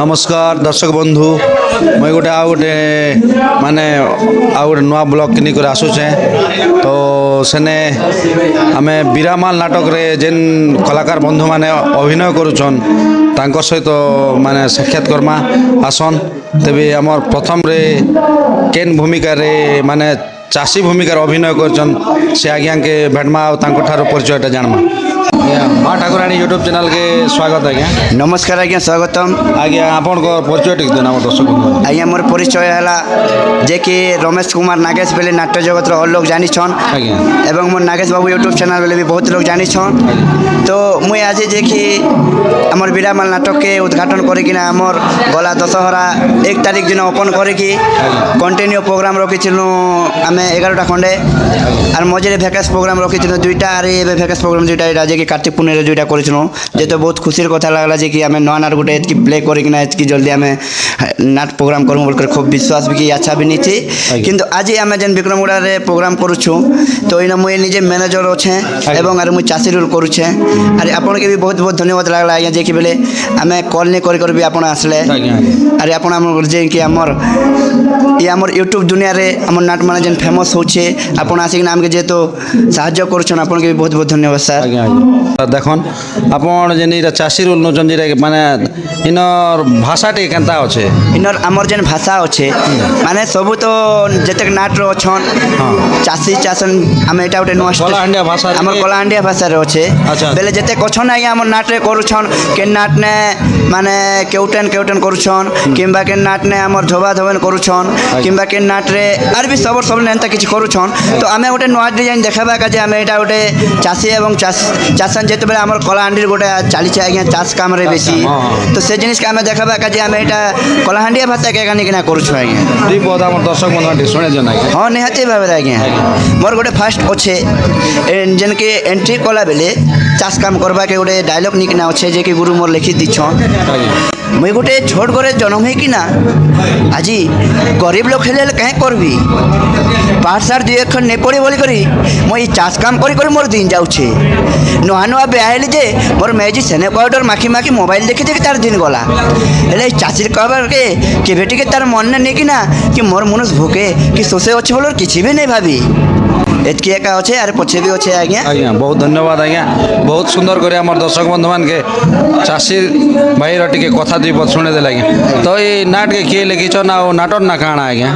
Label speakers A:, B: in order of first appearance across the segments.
A: नमस्कार दर्शक बंधु मुई गोटे आ गोटे माने आ गोटे नुआ ब्लॉग किनी कर आसुचे तो सेने आमे बीरामाल नाटक रे जेन कलाकार बंधु माने अभिनय करुछन तांकर सहित माने साक्षात करमा आसन तेबे हमर प्रथम रे केन भूमिका रे माने चाषी भूमिकार अभिनय करछन से आज्ञा के भेटमा और तांको ठारो परिचयटा जानमा माँ ठाकुराणी यूट्यूब चैनल के स्वागत आज्ञा।
B: नमस्कार आज्ञा स्वागतम
A: आज्ञा आपण को परिचय टिक देना दर्शक
B: आज्ञा मोर परिचय है जे कि रमेश कुमार नागेश बेले नाट्य जगत रो लोग जानी छन
A: आज्ञा
B: एवं मोर नागेश बाबू यूट्यूब चैनल बेले भी बहुत लोग जानी छन तो मुई आज जे कि हमर बीरामाल नाटक के उद्घाटन करी किना हमर गला दशहरा 1 तारीख दिन ओपन करी कि कंटिन्यू प्रोग्राम रखी छिलु आमे 11टा खंडे और मझे भैकेस प्रोग्राम रखी छिलु 2टा और ये भैकेस प्रोग्राम 2टा जे कि कार्तिक पूर्णिमा 2टा करिछनु जे तो बहुत खुशीर कथा लागला जे कि आमे नवा नाट गुटे एतकी प्ले करी किना एतकी जल्दी आमे नाट प्रोग्राम करमु बोलकर खूब विश्वास भी कि अच्छा भी नहीं थी किंतु आज आमे जेन विक्रमगुड़ा रे प्रोग्राम करूछु तो इन मुई निजे मैनेजर अच्छे एवं आर मुई चासी रोल करूछे अरे आपन के भी बहुत बहुत धन्यवाद लागला आज्ञा जे कि बेले आमे कॉल नहीं करी भी आपन आसले अरे आपन हमर जे कि हमर ये हमर यूट्यूब दुनिया रे हमर नाट माने जेन फेमस होछे आपन आसी नाम के जे तो सहायता करूछन आपन के भी बहुत बहुत धन्यवाद सर
A: देखन आपण जेन चाषी रोल नोचन जे माने इनर भाषा टे केनता अच्छे
B: इनर आमर जेन भाषा अच्छे माने सबू तो जतेक नाट रो छन चासी चासन हम एटा उटे नुआ
A: कलाहांडिया भाषा
B: हमर कलाहांडिया भाषा रे अच्छे
A: अच्छा
B: बेले जतेक अछन आज्ञा हमर नाट रे करूछन के नाट ने माने केउटन केउटन करूछन किंबा के नाट ने हमर धोबा धोबन करूछन किंबा के नाट रे आर भी सब नेता किछ करूछन तो आमे उटे नुआ डिजाइन देखाबा का जे आमे एटा उटे चासी एवं चासन जेते बेले हमर कलाहांडी गोटे चाली छै आज्ञा चाष काम रे बेसी तो से जिनिस के आमे देखाबा का जे आमे एटा कलाहांडिया भाषा के गानी किना करूछु आज्ञा
A: दी बहुत हमर दर्शक बंधु सुने जन आज्ञा
B: हां निहाती भाबे आज्ञा मोर गोटे फास्ट अच्छे जेन के एंट्री कला बेले चाष काम करबा के गोटे डायलॉग निकना अच्छे जे कि गुरु मोर लिखि दिछन मुई गोटे छोट घरे जन्म है कि ना आज गरीब लोग हेले कहीं करबी पाठशार 2 अक्षर नहीं पढ़ी बोली करी मुई चाष काम करी करी मोर दिन जाऊे नुआ नुआ बेहली जे मोर मेजी सेने पाउडर माखी माखी मोबाइल देखी देखी तार दिन गला हेले चाषी कहबार के बेटी के तार मन नहीं कि ना कि मोर मनुष भूखे कि शोषे अच्छे बोल किसी भी नहीं भाभी एतकी एका अच्छे आर पछे भी अच्छे आज्ञा
A: आज्ञा बहुत धन्यवाद आज्ञा बहुत सुंदर करे हमर दर्शक बंधु मान के चाषी भाई टिके कथा दुई पद शुणे देला आज्ञा तो ये नाट के किए लिखिछन आ नाटक ना काना आज्ञा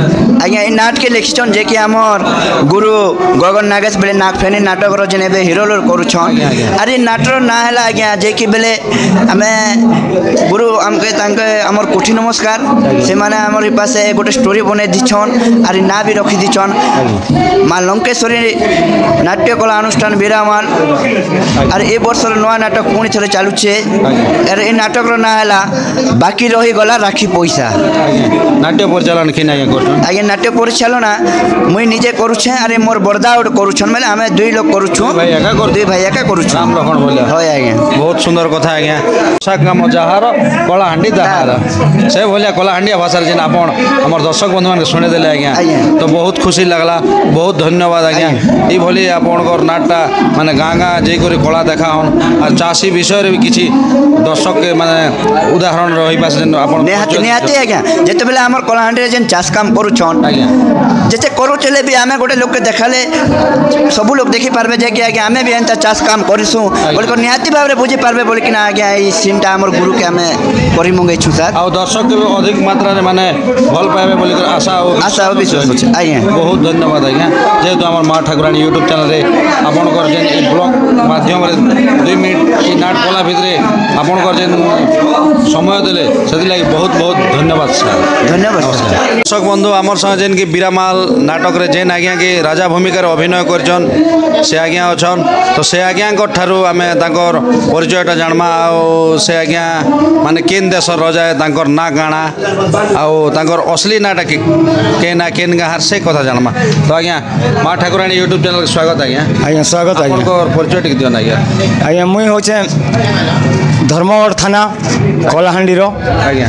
B: आज्ञा ई नाट के लिखिछन जे कि हमर गुरु गगन नागेश बेले नागफेनी नाटक रो जेने बे हीरो रोल करूछन अरे नाटर ना हला आज्ञा जे कि बेले हमें गुरु हमके तांके हमर कोठी नमस्कार से माने हमर पासे गोटे स्टोरी बने दिछन अरे ना भी रखी दिछन मां लंकेश्वरी नाट्य कला अनुष्ठान बीरामाल और ए वर्षर नुआ नाटक पुणी थे चलुचे अरे ए नाटक रो ना हला बाकी रही गला राखी पैसा
A: नाट्य परिचालन कि
B: आज्ञा नाट्य परिचालना मुई निजे करूछे अरे मोर बरदा उड करूछन माने हमें 2 लोग करूछु दुई भाई एका करूछु
A: राम लखन बोले
B: होय आज्ञा
A: बहुत सुंदर कथा आज्ञा भाषा काम जहार कलाहांडी दहार से भलिया कलाहांडिया भाषा जेन आपण हमर दर्शक बंधु मान सुने देले आज्ञा तो बहुत खुशी लागला बहुत धन्यवाद आज्ञा ये भली आपणकर नाटटा माने गाँ गाँ जेकर कला देखा हन और चाषी विषय भी किसी दर्शक के माने उदाहरण रही पास
B: निहाती आज्ञा जेते बेले हमर कलाहांडी जेन चाष काम करूछन
A: आज्ञा
B: जैसे करू चले भी आमे गोटे लोग के देखाले सब लोग देखी पारबे जे कि आज्ञा आमे भी एंता चाष काम करिसु बोलकर निहाती भाव रे बुझी पारबे बोल कि ना आज्ञा ई सीनटा हमर गुरु के हमें करी मंगै छु सर
A: और दर्शक के अधिक मात्रा रे माने भल पाबे बोल कर आशा
B: और विश्वास अछि आज्ञा
A: बहुत धन्यवाद आज्ञा जेहेतु हमर माँ ठाकुराणी यूट्यूब चैनल रे आपणकर जेन ई ब्लॉग माध्यम रे 2 मिनट ई नाट कला भितरे आपणकर जेन समय देले सेति लागि बहुत बहुत धन्यवाद सर
B: धन्यवाद
A: दर्शक बंधु आमर संग जेन कि बीरामाल नाटक रे जेन आज्ञा के राजा भूमिकार अभिनय करछन से आज्ञा अछन तो से आज्ञा ठारू आमे तांकर परिचयटा जानमा आ से आज्ञा माने केन देशर राजा है तांकर ना गाना आ तांकर असली नाटा के ना केन गाहार से कथा जानमा तो आज्ञा माँ ठाकुराणी यूट्यूब चैनल स्वागत आज्ञा
C: आज्ञा स्वागत आज्ञा
A: परिचय टिक दियन आज्ञा
C: आज्ञा मुई होचे ଧର୍ମଗଡ଼ ଥାନା କଳାହାଣ୍ଡିର
A: ଆଜ୍ଞା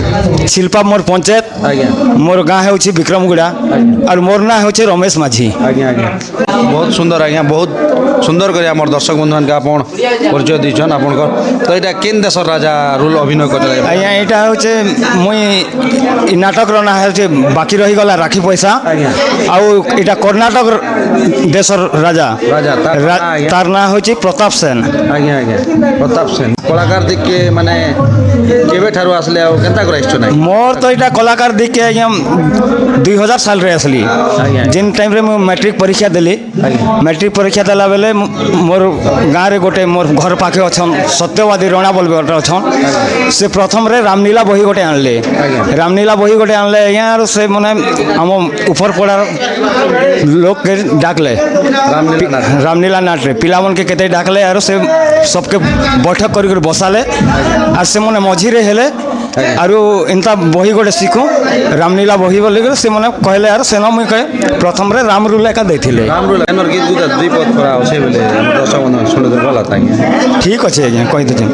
C: ଶିଳ୍ପା ମୋର ପଞ୍ଚାୟତ
A: ଆଜ୍ଞା
C: ମୋର ଗାଁ ହେଉଛି ବିକ୍ରମଗୁଡ଼ା আর মোর না হচ্ছে রমেশ মাঝি।
A: আজ্ঞা আজ্ঞা বহুত সুন্দর আজ্ঞা বহুত সুন্দর করে আমার দর্শক বন্ধুকে আপন পরিচয় দিয়েছেন আপনার তো এটা কেন দেশের রাজা রোল অভিনয় করতে
C: আজ্ঞা এটা হচ্ছে মুই এই নাটকর না হচ্ছে বাকি রহিগলা রাখি পয়সা
A: আজ্ঞা
C: আউ এটা কর্ণাটক দেশের রাজা
A: রাজা তার নাম আজ্ঞা?
C: তার না হচ্ছে প্রতাপ সেন।
A: আজ্ঞা আজ্ঞা প্রতাপ সেন কলাকার দিকে মানে কেবে ঠারু আসলে আর কেনতা করে আসছো নাই
C: মোর তো এটা কলাকার দিকে আজ্ঞা 2000 সালরে আসলি
A: আজ্ঞা।
C: যেন টাইমরে মু ম্যাট্রিক পরীক্ষা দেলি
A: আজ্ঞা।
C: ম্যাট্রিক পরীক্ষা দেলা বেলে মোর গাঁরে গোটে মোর ঘর পাখে অছন সত্যবাদী রণা বলবে গোটে অছন সে প্রথমরে রামলীলা বহি গোটে আনলে
A: আজ্ঞা।
C: রামলীলা বহি গোটে আনলে আজ্ঞা আর সে মানে আম উপর পড়ার লোককে ডাকলে
A: রামলীলা নাট
C: রামলীলা নাটরে পিলামনকে কেতে ডাকলে আর সে সবকে বৈঠক করি করে বসালে আর সে মানে মঝিরে হেলে আর এন্তা বহি গোটে শিখু রামলীলা বহি বলি করে সে মানে কহিলে আর সেন মুই কহে প্রথমরে রাম রুল একা ଦେଇଥିଲେ।
A: রাম রোল এনর গীত গুতা দুই পদ করা আছে বলে আমার দর্শক বন্ধু শুনে তো ভালো আজ্ঞা
C: ঠিক আছে আজ্ঞা কই দিচ্ছেন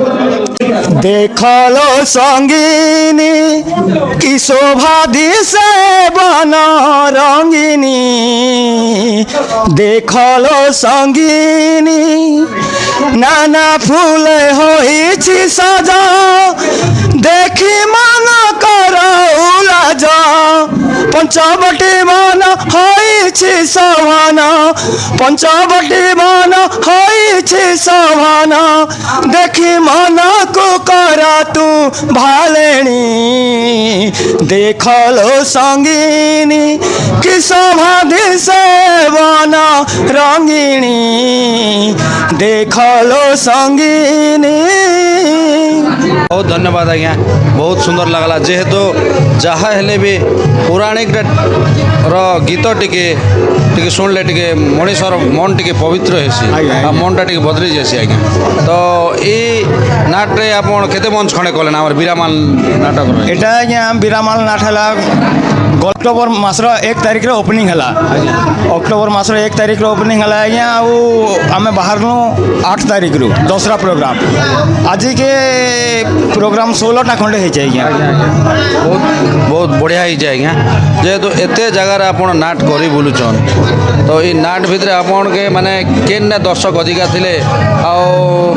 C: দেখলো সঙ্গিনী কি শোভা দিছে বন রঙ্গিনী দেখলো সঙ্গিনী নানা ফুলে হয়েছি সাজা দেখি মান কর উলাজ পঞ্চবটি মান হয়েছি সভান পঞ্চবটি মান হয়েছি সভান দেখি মনকু কর তু ভালেণী দেখলো সঙ্গিনী কি শোভা দিছে বন রঙ্গিনী দেখলো সঙ্গিনী।
A: बहुत धन्यवाद आज्ञा बहुत सुंदर लगला जेहेतु जहाँ हेले भी पौराणिक गीत टिके टिके शुणले टिके मनीषर मन टिके पवित्र हेसी
C: आज्ञा, आज्ञा।
A: आ मनटा टिके बदली जासी आज्ञा तो ई नाट्रे आपण केते मंच खंडे कलेन आमर बीरामाल नाटक
C: এটা আজ্ঞা বিরামাল নাট হেলা অক্টোবর মাসর 1 তারিখরে ওপেনিং হেলা অক্টোবর মাসর 1 তারিখরে ওপেনিং হেলা আজ্ঞা আউ আমি বাহারনু 8 তারিখরু দশরা প্রোগ্রাম আজিকে প্রোগ্রাম 16টা খন্ডে হয়েছে আজ্ঞা।
A: बहुत बहुत बढ़िया ही जाए आज्ञा जेहेतु एते जगार आपण नाट करी बुलुचन तो ई नाट भितरे आपण के माने केन दर्शक अधिका थिले आ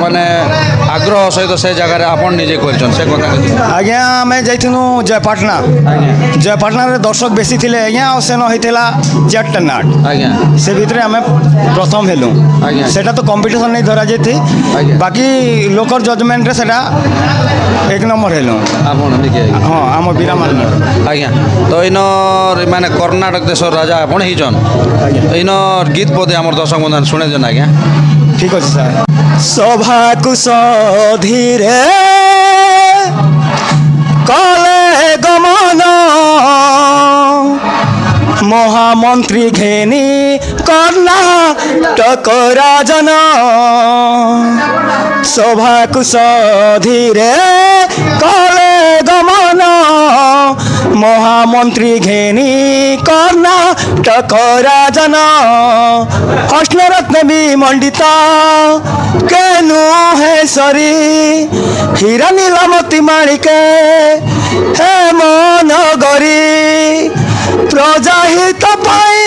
A: माने आग्रह सहित से जगार आपण निजे करछन से कथा कहि
C: আজ্ঞা আমি যাইছিনু জয়পাটনা
A: आज्ञा
C: জয়পাটনারে দর্শক বেশি ଥିଲେ আজ্ঞা আর সেন হইতেলা 4টা নাট
A: आज्ञा
C: সে ভিতরে আমি প্রথম হেলু
A: আজ্ঞা।
C: সেটা তো কম্পিটিশন নেই ধরা যেতে
A: আজ্ঞা।
C: বাকি লোকর জজমেন্টরে সেটা 1 নম্বর হেলু
A: आपण निके
C: হ্যাঁ আমার বিরামাল নাট
A: आज्ञा तो इनर माने कर्नाटक देशर राजा आपण हिजन इनर गीत पदे हमर दर्शक बंधु सुने जन आज्ञा
C: ঠিক আছে স্যার সভা কুশ ধীরে কলে গমন মহামন্ত্রী ঘেনি কর্ণাটক রাজন সভা কুশ ধীরে কলে গমন মহামন্ত্রী ঘেনি কর্ণাটক রাজন অষ্টরত্ন বিমণ্ডিত কেনু হে সরি হীরা নীলমতি মাণিকে হে মনগরি প্রজাহিত পাই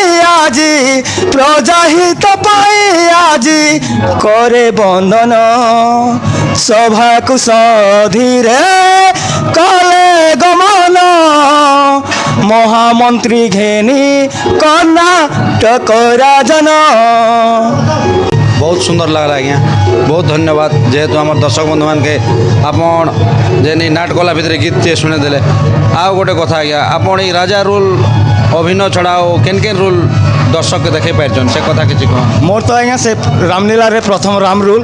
C: আজি প্রজাহিত পাই আজি করে বন্দন সভাকুশ ধীরে কলে গমন মহামন্ত্রী ঘেনি কর্ণাটক রাজন।
A: बहुत सुंदर लगला आज्ञा बहुत धन्यवाद जेहेतु आम दर्शक बंधु मान के आपण जेन नाट कला भितर गीत टे शुणे देले आ गोटे कथा आज्ञा आपण ई राजा रोल अभिनय छड़ा केन केन रोल दर्शक के देखे पारछन से कथा किछि कह
C: মোর তো আজ্ঞা সে রামলীলারে প্রথম রাম রুল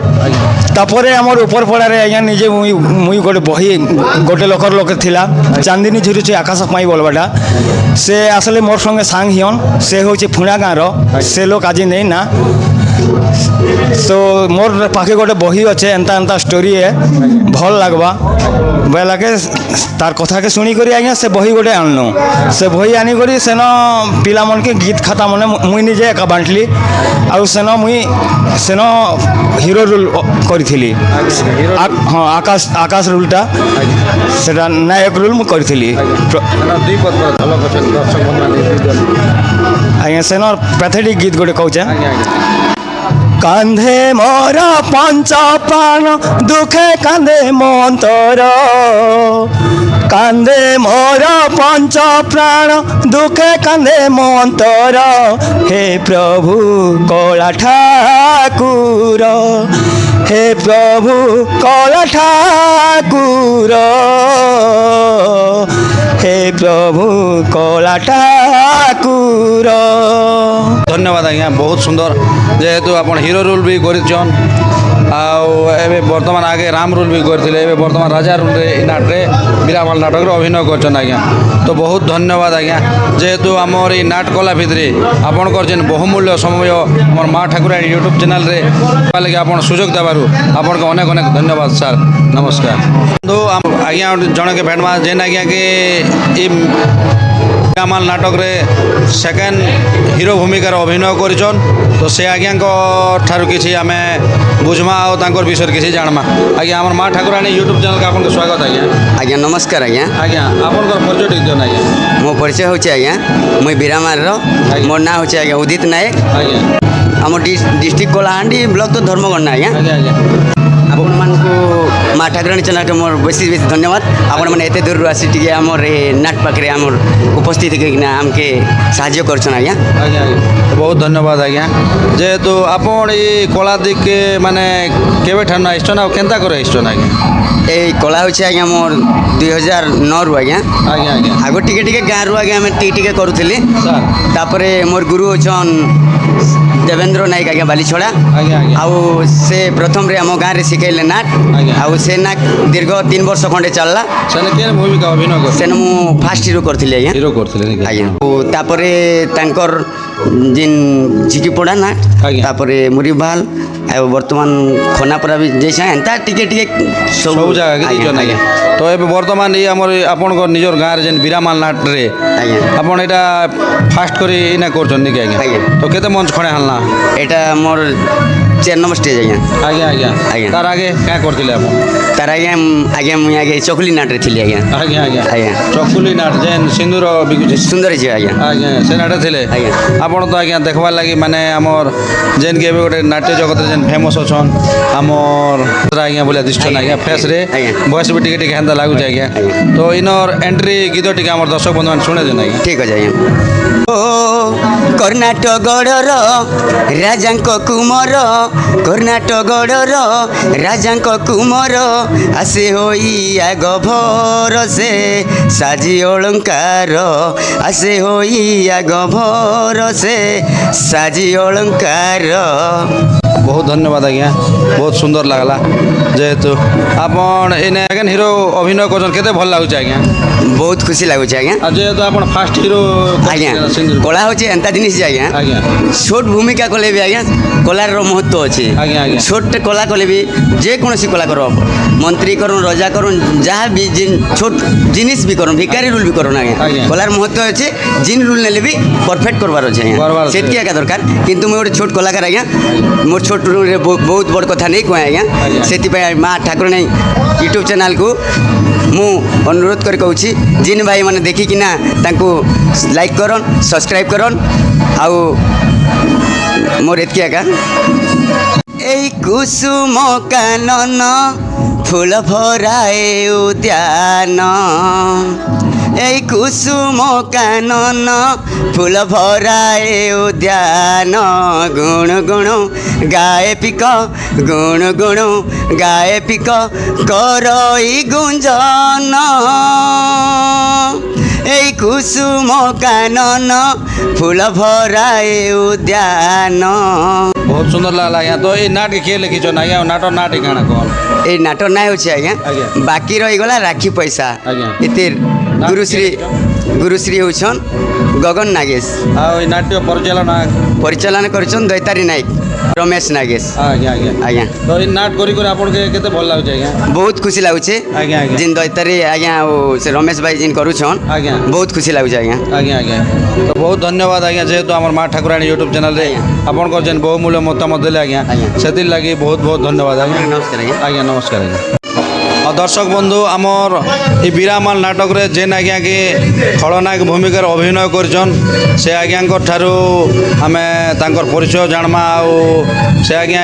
C: তারপরে আমার উপর পড়ারে আজ্ঞা নিজে মুই মুই গোটে বহি গোটে লোকর লোকে থিলা চান্দিনী ঝুরুছে আকাশ পাই বলবাটা সে আসলে মোর সঙ্গে সাং হিয়ন সে হচ্ছে ফুণা গাঁর সে লোক আজি নেই না तो मोर पाखे गोटे बही अच्छे एंता एंता स्टोरी है भल लगवा बेलाके तार कथा के शुणी करी आज्ञा से बही गोटे आनलु से बही आनिक सेन पिला मन के गीत खाता मन मुई निजे एका बांटली आउ सेन मुई सेन हिरो रोल करी हाँ आकाश आकाश रोलटा सेटा नायक रोल मु करी आज्ञा सेन पैथेटिक गीत गोटे कहूचे कांधे मोर पंच प्राण दुखे कांधे मंतर कांधे मोर पंच प्राण दुखे कांधे मंतर हे प्रभु कला ठाकुर हे प्रभु कला ठाकुर हे प्रभु कला ठाकुर।
A: धन्यवाद आज्ञा बहुत सुंदर जेहेतु आप हिरो रोल भी करछन आबे बर्तमान आगे राम रोल भी करथिले एबे बर्तमान राजा रोल रे नाटरे बीरामाल नाटक रे अभिनय करछन आज्ञा तो बहुत धन्यवाद आज्ञा जेहेतु आमर ई नाट कला भितरे आपनकर जेन बहुमूल्य समय हमर माँ ठाकुराणी यूट्यूब चैनल रे लगे आपन सुजोग देबारु आपन को अनेक अनेक धन्यवाद सर नमस्कार बंधु आज्ञा जन के भेटमा जेन आज्ञा के ई बीरामाल नाटक रे सेकेंड हिरो भूमिकार अभिनय करिछन तो से आज्ञा ठारू किसी आम बुझमा और विषय किसी जानमा आज्ञा आम माँ ठाकुराणी यूट्यूब चैनल का आपको स्वागत आज्ञा
B: आज्ञा नमस्कार आज्ञा
A: आज्ञा आपन परिचय टिक दियन आज्ञा
B: मो परिचय होचे आज्ञा मुई बीरामाल मोर ना होचे आज्ञा उदित नायक
A: आज्ञा
B: आम डिस्ट्रिक्ट कलाहांडी ब्लॉक तो धर्मगढ़ आज्ञा
A: आज्ञा आज्ञा
B: आपण मानकु माँ ठाकुराणी चैनल के मोर बेसी बेसी धन्यवाद आपण मैंने एते दूर आसी टिके आमर नाट पाखे आमर उपस्थित करना आमके साहाय्य करछन आज्ञा
A: आज्ञा आज्ञा बहुत धन्यवाद आज्ञा जेहेतु आपण ये कला दिक माने केबे ठान आइछन आ केनता करे आइछन आज्ञा
B: ए कला होचे आज्ञा मोर 2009 रु आज्ञा
A: आज्ञा आज्ञा
B: आगो टिके टिके गाँ रु आज्ञा मैं टिके करूथिली
A: सर
B: तापरे मोर गुरु होछन देवेंद्र नायक आज्ञा बालीछड़ा
A: आज्ञा आज्ञा
B: आउ से प्रथम रे आम गाँव रे शिखैले नाट
A: आज्ञा
B: आउ से नाट दीर्घ 3 वर्ष खंडे चलला
A: सेने केन भूमिका अभिनय कर
B: सेन मु फास्ट हिरो करथिली आज्ञा
A: हिरो करथिले
B: आज्ञा ओ तापरे तांकर जिन झिकी पड़ा नाट
A: आज्ञा।
B: तापरे मुरीभाल आ वर्तमान खानापरा भी जैसा एंता टिके टिके
A: सब जगह के
B: आज्ञा,
A: दीजन आज्ञा तो ए वर्तमान ये हमर आपन निजर गाँव रे जेन बीरामाल नाट रे
B: आज्ञा
A: आपन एटा फास्ट करी इना करछन निके आज्ञा
B: आज्ञा।
A: तो केते मंच खणे हलना
B: एटा मोर 4 नंबर स्टेज आज्ञा
A: आज्ञा आज्ञा
B: आज्ञा।
A: तार आगे क्या करथिले आपन
B: तार आज्ञा आज्ञा मुई आगे चकली नाट रे थिली आज्ञा
A: आज्ञा आज्ञा
B: आज्ञा
A: चकुली नाट जेन सिंदूर बिकुचे
B: सुंदर जी आज्ञा
A: आज्ञा से नाटे थिले
B: आज्ञा।
A: आपन तो आज्ञा देखबार लागि माने हमर जेन के एबे गोटे नाट्य जगत जेन फेमस अछन हमर आज्ञा बोले दिष्टन आज्ञा फेस रे
B: आज्ञा।
A: वॉइस भी टिके टिके हेंदा लागु आज्ञा
B: आज्ञा।
A: तो इनर एंट्री गीत टिके हमर दर्शक बंधु मान सुने देन आज्ञा
B: ठीक है आज्ञा ओ कर्णाटकगढ़र राजांक कुमर कर्णाटकगढ़र राजांक कुमर आसे होई आग भर से साजी अलंकार आसे होई आग भर से साजी अलंकार
A: बहुत धन्यवाद आज्ञा बहुत सुंदर लागला जेहेतु आपन इने अगेन हिरो अभिनय करछन केते भल लागुछ आज्ञा
B: बहुत खुशी लगुच आज्ञा
A: आ जेहेतु आपन फास्ट हिरो
B: आज्ञा
A: सिंदूर
B: कला होचे एंता जिनिस आज्ञा
A: आज्ञा
B: छोट भूमिका कले भी आज्ञा कलार महत्व अच्छे
A: आज्ञा, आज्ञा।
B: छोट कला कले भी जेकोसी कला कर मंत्री करन रजा करन जहाँ भी जिन छोट जिनिस भी करन भिकारी रूल भी करन
A: आज्ञा।
B: आज्ञा कलार महत्व अच्छे जिन रूल नेले भी परफेक्ट करवार अच्छे
A: करवार
B: आज्ञा
A: अच्छे।
B: सेटकी आज्ञा दरकार किंतु मैं गोटे छोट कलाकार आज्ञा मोर छोट रूल रे बहुत बड़ कथा नहीं कहे
A: आज्ञा।
B: आज्ञा से माँ ठाकुराणी यूट्यूब चैनल को मु अनुरोध कर कहूँ जिन भाई मैंने देखिकिना तांको लाइक करन सब्सक्राइब करन आउ मोर एतकी आज्ञा এই কুসুম কানন ফুল ভরায় উদ্যান এই কুসুম কানন ফুল ভরায় উদ্যান গুণ গুণ গায়ে পিক গুণ গুণ গায়ে পিক করই গুঞ্জন এই কুসুম কানন ফুল ভরায় উদ্যান
A: बहुत सुंदर लागला आज्ञा तो ये नाट के खेल लिखिछन आज्ञा नाट नाट गाना कौन
B: এই নাটক নাই হচ্ছে আজ্ঞা
A: আজ্ঞা।
B: বাকি রহিগলা রাখি পয়সা
A: আজ্ঞা।
B: এতে গুরুশ্রী হচ্ছন গগন নাগেশ
A: ଆଉ ଏଇ ନାଟ୍ୟ ପରିଚାଳନା
B: ପରିଚାଳନା କରୁଛନ୍ ଦୈତାରୀ ନାୟକ ରମେଶ ନାଗେଶ
A: ଆଜ୍ଞା ଆଜ୍ଞା
B: ଆଜ୍ଞା
A: ତ ଏଇ ନାଟ କରି କରି ଆପଣଙ୍କୁ କେତେ ଭଲ ଲାଗୁଛି ଆଜ୍ଞା
B: ବହୁତ ଖୁସି ଲାଗୁଛେ
A: ଆଜ୍ଞା ଆଜ୍ଞା
B: ଯେନ୍ ଦୈତାରୀ ଆଜ୍ଞା ଆଉ ସେ ରମେଶ ଭାଇ ଯେନ୍ କରୁଛନ୍
A: ଆଜ୍ଞା
B: ବହୁତ ଖୁସି ଲାଗୁଛେ ଆଜ୍ଞା
A: ଆଜ୍ଞା ଆଜ୍ଞା ତ ବହୁତ ଧନ୍ୟବାଦ ଆଜ୍ଞା ଯେହେତୁ ଆମର ମା ଠାକୁରାଣୀ ୟୁଟ୍ୟୁବ୍ ଚ୍ୟାନେଲ୍ରେ ଆପଣଙ୍କର ଯେନ୍ ବହୁମୂଲ୍ୟ ମତାମତ ଦେଲେ ଆଜ୍ଞା
B: ଆଜ୍ଞା।
A: ସେଥିର୍ଲାଗି ବହୁତ ବହୁତ ଧନ୍ୟବାଦ ଆଜ୍ଞା
B: ନମସ୍କାର ଆଜ୍ଞା
A: ଆଜ୍ଞା ନମସ୍କାର ଆଜ୍ଞା ଆଉ ଦର୍ଶକ ବନ୍ଧୁ ଆମର ଏ ବିରାମାଲ ନାଟକରେ ଯେନ୍ ଆଜ୍ଞା କି ଖଳନାୟକ ଭୂମିକାରେ ଅଭିନୟ କରିଛନ୍ ସେ ଆଜ୍ଞାଙ୍କ ଠାରୁ ଆମେ ତାଙ୍କର ପରିଚୟ ଜାଣମା ଆଉ ସେ ଆଜ୍ଞା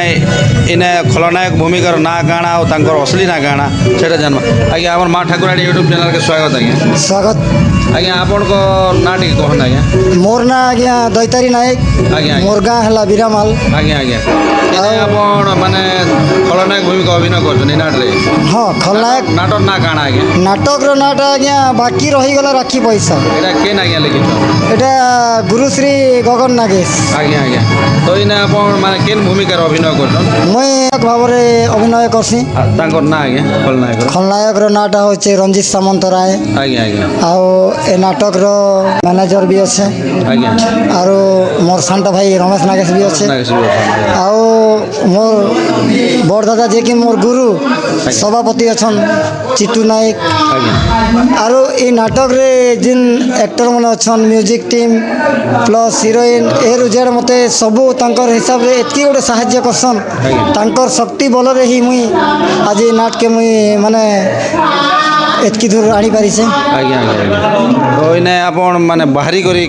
A: ଇନେ ଖଳନାୟକ ଭୂମିକାର ନାଁ କାଣା ଆଉ ତାଙ୍କର ଅସଲି ନାଁ କାଣା ସେଇଟା ଜାଣମା ଆଜ୍ଞା ଆମର ମା ଠାକୁରାଣୀ ୟୁଟ୍ୟୁବ୍ ଚ୍ୟାନେଲ୍କେ ସ୍ୱାଗତ ଆଜ୍ଞା
D: ସ୍ୱାଗତ
A: ଆଜ୍ଞା ଆପଣଙ୍କ ନାଁ ଟିକେ କହନ୍ ଆଜ୍ଞା
D: ମୋର୍ ନା ଆଜ୍ଞା ଦୈତାରୀ ନାୟକ
A: ଆଜ୍ଞା ଆଜ୍ଞା
D: ମୋର୍ ଗାଁ ହେଲା ବିରାମାଲ
A: ଆଜ୍ଞା ଆଜ୍ଞା ଏଇନେ ଆପଣ ମାନେ ଖଳନାୟକ ଭୂମିକା ଅଭିନୟ କରୁଛନ୍ତି ଏ ନାଟରେ
D: ହଁ ଖଲନାୟକ
A: ନାଟର ନାଁ କାଣା ଆଜ୍ଞା
D: ନାଟକର ନାଁଟା ଆଜ୍ଞା ବାକି ରହିଗଲା ରାକ୍ଷୀ ପଇସା
A: ଏଇଟା କେନ୍ ଆଜ୍ଞା ଲେଖିଛ
D: ଏଟା ଗୁରୁଶ୍ରୀ ଗଗନ ନାଗେଶ
A: ଆଜ୍ଞା ଆଜ୍ଞା ତ ଏଇନେ ଆପଣ ମାନେ କେନ୍ ଭୂମିକାରେ ଅଭିନୟ କରୁଛନ୍
D: ମୁଇଁ ଏକ ଭାବରେ ଅଭିନୟ କରସି
A: ତାଙ୍କର ନାଁ ଆଜ୍ଞା ଖଳନାୟକର
D: ଖଲନାୟକର ନାଁଟା ହଉଛି ରଞ୍ଜିତ ସାମନ୍ତରାୟ
A: ଆଜ୍ଞା ଆଜ୍ଞା
D: ଆଉ ଏ ନାଟକର ମ୍ୟାନେଜର ବି ଅଛେ
A: ଆଜ୍ଞା
D: ଆରୁ ମୋର୍ ସାନଟା ଭାଇ ରମେଶ ନାଗେଶ ବି ଅଛେ
A: ନାଗେଶ ବି ଅଛନ୍।
D: ଆଉ ମୋର୍ ବଡ଼ ଦାଦା ଯିଏକି ମୋର୍ ଗୁରୁ ସଭାପତି ଅଛନ୍ ଚିଟୁ ନାୟକ
A: ଆଜ୍ଞା
D: ଆରୁ এই নাটকরে যেন আক্টর মানে অছন মিউজিক টিম প্লস হিরোইন এ রু জেড মতে সবু তাঙ্কর হিসাবে এতকি গোটে সাহায্য করসন
A: আজ্ঞা।
D: তাঙ্কর শক্তি বলরে হি মুই আজ এই নাটকে মুই মানে এতকি দূর আনি পারিছে
A: ଆଜ୍ଞା ଆଜ୍ଞା ଆଜ୍ଞା ତ ଏଇନେ ଆପଣ ମାନେ ବାହାରି କରି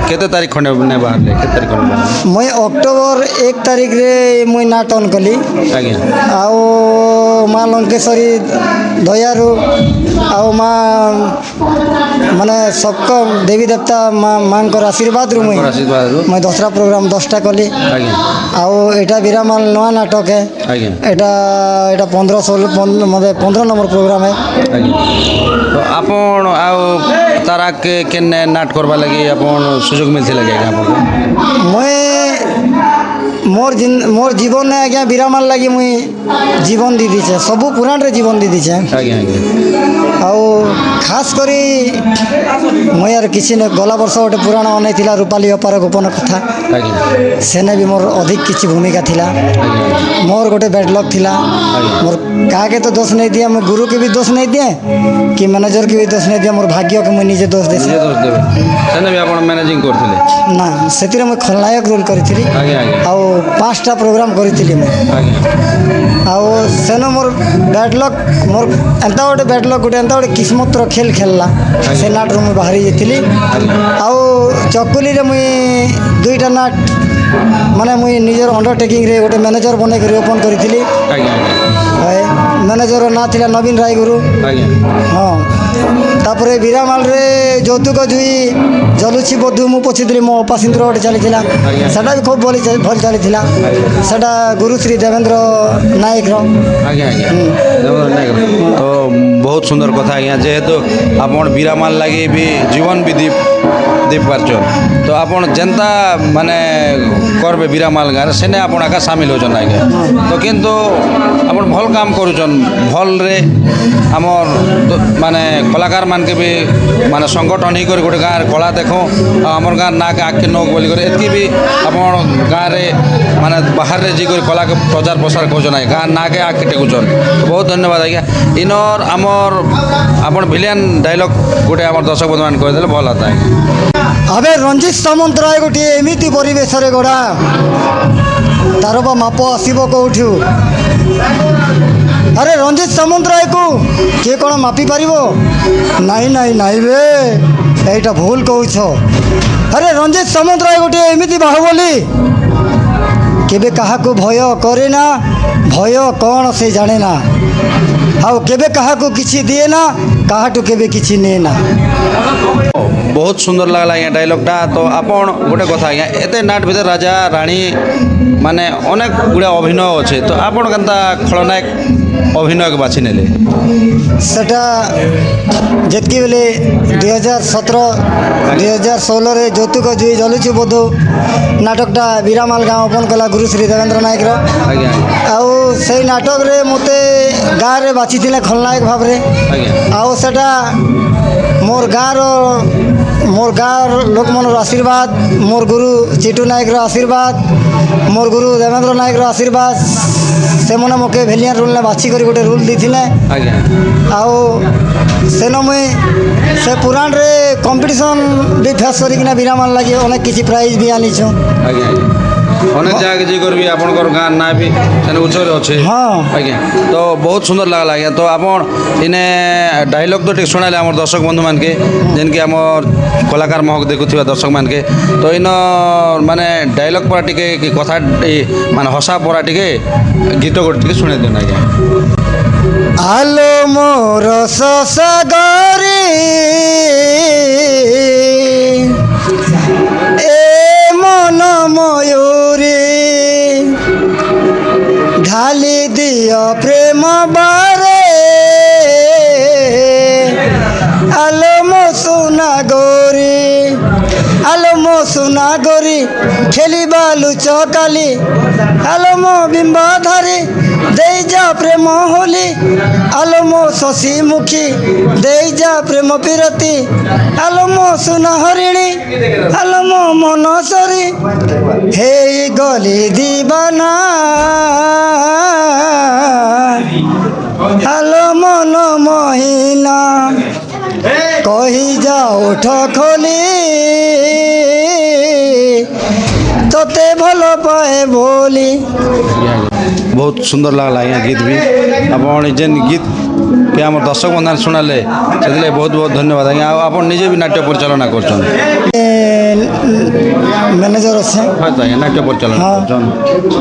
A: କେତେ ତାରିଖ ଖଣ୍ଡେ ମାନେ ବାହାରିଲେ କେତେ ତାରିଖ ଖଣ୍ଡେ ବାହାରିଲେ?
D: ମୁଇ অক্টোবর 1 তারিখরে মুই নাট অন কলি
A: ଆଜ୍ଞା
D: আও মা লঙ্কেশ্বরী দয়ারু আও মা মানে সবক দেবী দেবতা মাঙ্কর আশীর্বাদরু মুই
A: ତାଙ୍କର ଆଶୀର୍ବାଦରୁ
D: মুই দশরা প্রোগ্রাম 10টা কলি
A: ଆଜ୍ଞା
D: আও এটা বিরামাল নয়া নাটক হে
A: ଆଜ୍ଞା
D: এটা এটা 15 মানে 15 নম্বর প্রোগ্রাম হে
A: ଆଜ୍ଞା ତ ଆପଣ ଆଉ ତାରା କେନେ ନାଟ କରବା ଲାଗି ଆପଣ ସୁଯୋଗ ମିଳିଥିଲା କି ଆଜ୍ଞା ଆପଣଙ୍କୁ
D: মুই মোর জীবনে আজ্ঞা বিরামাল লাগি মুই জীবন দি দিছে সবু পুরাণরে জীবন দি দিছে
A: ଆଜ୍ଞା ଆଜ୍ଞା
D: ଆଉ ଖାସ୍ କରି ମୁଇଁ ଆର କିଛି ନ ଗଲା ବର୍ଷ ଗୋଟେ ପୁରାଣ ଅନେଇଥିଲା ରୂପାଲି ଅପାର ଗୋପନ କଥା
A: ଆଜ୍ଞା
D: ସେନେ ବି ମୋର ଅଧିକ କିଛି ଭୂମିକା ଥିଲା
A: ଆଜ୍ଞା
D: ମୋର ଗୋଟେ ବ୍ୟାଡ୍ ଲକ୍ ଥିଲା
A: ଆଜ୍ଞା।
D: ମୋର କାହାକେ ତ ଦୋଷ ନେଇ ଦିଏ ମୋ ଗୁରୁକେ ବି ଦୋଷ ନେଇ ଦିଏ କି ମ୍ୟାନେଜରକେ ବି ଦୋଷ ନେଇ ଦିଏ ମୋର ଭାଗ୍ୟକେ ମୁଇଁ ନିଜେ ଦୋଷ ଦେସି
A: ନିଜେ ଦୋଷ ଦେବେ ସେନେ ବି ଆପଣ ମ୍ୟାନେଜିଂ କରୁଥିଲେ
D: ନା ସେଥିରେ ମୁଇଁ ଖଳନାୟକ ରୋଲ୍ କରିଥିଲି
A: ଆଜ୍ଞା ଆଜ୍ଞା
D: ଆଉ 5ଟା ପ୍ରୋଗ୍ରାମ କରିଥିଲି ମୁଁ
A: ଆଜ୍ଞା
D: ଆଉ ସେନ ମୋର ବ୍ୟାଡ୍ ଲକ୍ ମୋର ଏନ୍ତା ଗୋଟେ ବ୍ୟାଡ୍ ଲକ୍ ଗୋଟେ ଏନ୍ତା ଗୋଟେ କିସ୍ମତର ଖେଲ ଖେଳଲା ସେ ନାଟରୁ ମୁଇଁ ବାହାରି ଯାଇଥିଲି ଆଉ ଚକୁଲିରେ ମୁଇଁ 2ଟା ନାଟ ମାନେ ମୁଇଁ ନିଜର ଅଣ୍ଡରଟେକିଂରେ ଗୋଟେ ମ୍ୟାନେଜର ବନେଇକରି ଓପନ୍ କରିଥିଲି
A: ଆଜ୍ଞା ଆଜ୍ଞା
D: ମ୍ୟାନେଜରର ନାଁ ଥିଲା ନବୀନ ରାୟଗୁରୁ
A: ଆଜ୍ଞା
D: ହଁ ତାପରେ ବିରାମାଲରେ ଯୌତୁକ ଜୁଇ ଜଲୁଛି ବଧୁ ମୁଁ ପଛିଥିଲି ମୋ ଅପା ସିନ୍ଦୁର ଗୋଟେ ଚାଲିଥିଲା
A: ଆଜ୍ଞା।
D: ସେଟା ବି ଖୁବ୍ ଭଲ ଚାଲିଥିଲା ସେଟା ଗୁରୁଶ୍ରୀ ଦେବେନ୍ଦ୍ର ନାୟକର
A: ଆଜ୍ଞା ଆଜ୍ଞା ଜବରଦସ୍ତ ନାଇଁ କର। ତ ବହୁତ ସୁନ୍ଦର କଥା ଆଜ୍ଞା ଯେହେତୁ ଆପଣ ବିରାମାଲ ଲାଗି ବି ଜୀବନ ବି ଦେଇ ପାରୁଛନ୍ ତ ଆପଣ ଯେନ୍ତା ମାନେ করবে বিরামাল গাঁরে সেনে আপনার একা সামিল হচ্ছেন আজ্ঞা তো কিন্তু আপনার ভাল কাম করুছন ভলরে আমার মানে কলাকার মানকে বি মানে সংগঠন হই করে গোটে গাঁর কলা দেখো আমার গাঁর নাকে আগে নখ বলি করে এতকি বি আপনার গাঁরে মানে বাহারে যাই করে কলাকে প্রচার প্রসার করছেন আজ্ঞা গাঁর নাকে আগে টেকুছন বহুত ধন্যবাদ আজ্ঞা ইনর আমার আপনার ভিলিয়ান ডায়লগ গোটে আমার দর্শক বন্ধু মানে কইদেলে ভাল হতা আজ্ঞা
D: আবে রঞ্জিত সামন্তরায় গোটিଏ ଏମିତି ପରିବେଶରେ ଗଢ଼ା ତାର ବା ମାପ ଆସିବ କେଉଁଠୁ ଆରେ ରଞ୍ଜିତ ସାମନ୍ତରାୟକୁ କିଏ କ'ଣ ମାପି ପାରିବ ନାଇଁ ନାଇଁ ନାଇଁ ବେ ଏଇଟା ଭୁଲ କହୁଛ ଆରେ ରଞ୍ଜିତ ସାମନ୍ତରାୟ ଗୋଟିଏ ଏମିତି ବାହୁବଲି କେବେ କାହାକୁ ଭୟ କରେ ନା ଭୟ କ'ଣ ସେ ଜାଣେ ନା ଆଉ କେବେ କାହାକୁ କିଛି ଦିଏ ନା କାହାଠୁ କେବେ କିଛି ନିଏ ନା
A: बहुत सुंदर लगला आज्ञा डायलॉगटा तो आपण गोटे कथा आज्ञा एते नाट भीतर राजा रानी माने अनेक गुड़ा अभिनय अच्छे तो आपण केनता खलनायक अभिनय के बाछि नेले
D: सेटा जितकी बेले 2017 ଯୌତୁକ ଜୁଇ ଜଲୁଛି ବଧୁ ନାଟକଟା ବିରାମାଲ ଗାଁ ଓପନ୍ କଲା ଗୁରୁଶ୍ରୀ ଦେବେନ୍ଦ୍ର ନାୟକର
A: ଆଜ୍ଞା
D: ଆଉ ସେଇ ନାଟକରେ ମୋତେ ଗାଁରେ ବାଛିଥିଲେ ଖଳନାୟକ ଭାବରେ
A: ଆଜ୍ଞା
D: ଆଉ ସେଟା ମୋର୍ ଗାଁର मोर गाँव लोक मनर आशीर्वाद मोर गुरु चिटू नायक आशीर्वाद मोर गुरु देवेंद्र नायक आशीर्वाद से मैंने मोके भेलियान रूल ने बाछी कर गोटे रूल देते
A: ଆଜ୍ଞା
D: आओ सेन मुई से पुराण रे कंपटीशन भी फेस करिकिना विरामान लगे अनेक किसी प्राइज भी आनी छूँ
A: ଆଜ୍ଞା ଅନେକ ଜାଗା କିଛି କରିବି ଆପଣଙ୍କର ଗାଁ ନା ବି ସେନେ ଉଚ୍ଚରେ ଅଛି
D: हाँ
A: ଆଜ୍ଞା ତ ବହୁତ ସୁନ୍ଦର ଲାଗଲା ଆଜ୍ଞା ତ ଆପଣ ଇନେ ଡାଇଲଗ୍ ତ ଟିକେ ଶୁଣାଇଲେ ଆମର ଦର୍ଶକ ବନ୍ଧୁମାନକେ ଯେନ୍କି ଆମର କଳାକାର ମହକ ଦେଖୁଥିବା ଦର୍ଶକମାନକେ ତ ଇନ ମାନେ ଡାଇଲଗ୍ ପରା ଟିକେ କି କଥା ମାନେ ହସା ପରା ଟିକେ ଗୀତ ଗୋଟେ ଟିକେ ଶୁଣାଇ ଦିଅନ୍ତୁ ଆଜ୍ଞା
D: आलो मोर ससगरी ए मन मयूरी ढाली दिया प्रेम बारे आलो मो सुना गोरी आलो मो सुना गोरी खेली बालू चकाली आलो मो बिंबा धरी दे जा प्रेम होली आलो मो शशि मुखी दे जा प्रेम पिरती आलो मो सुना हरिणी आलो मो मनसरी हे गली दीवाना आलो मन महीना कही जाओ ठखली तोते भल पाए बोली
A: ବହୁତ ସୁନ୍ଦର ଲାଗଲା ଆଜ୍ଞା ଗୀତ ବି ଆପଣ ଯେନ୍ ଗୀତ କେ ଆମର ଦର୍ଶକ ବନ୍ଧୁମାନେ ଶୁଣାଲେ ସେଥିଲାଗି ବହୁତ ବହୁତ ଧନ୍ୟବାଦ ଆଜ୍ଞା ଆଉ ଆପଣ ନିଜେ ବି ନାଟ୍ୟ ପରିଚାଳନା କରୁଛନ୍
D: मैनेजर अच्छे
A: হয় তো ଆଜ୍ଞା ନାଟ୍ୟ ପରିଚାଳନା
D: ହଁ।
A: କରୁଛନ୍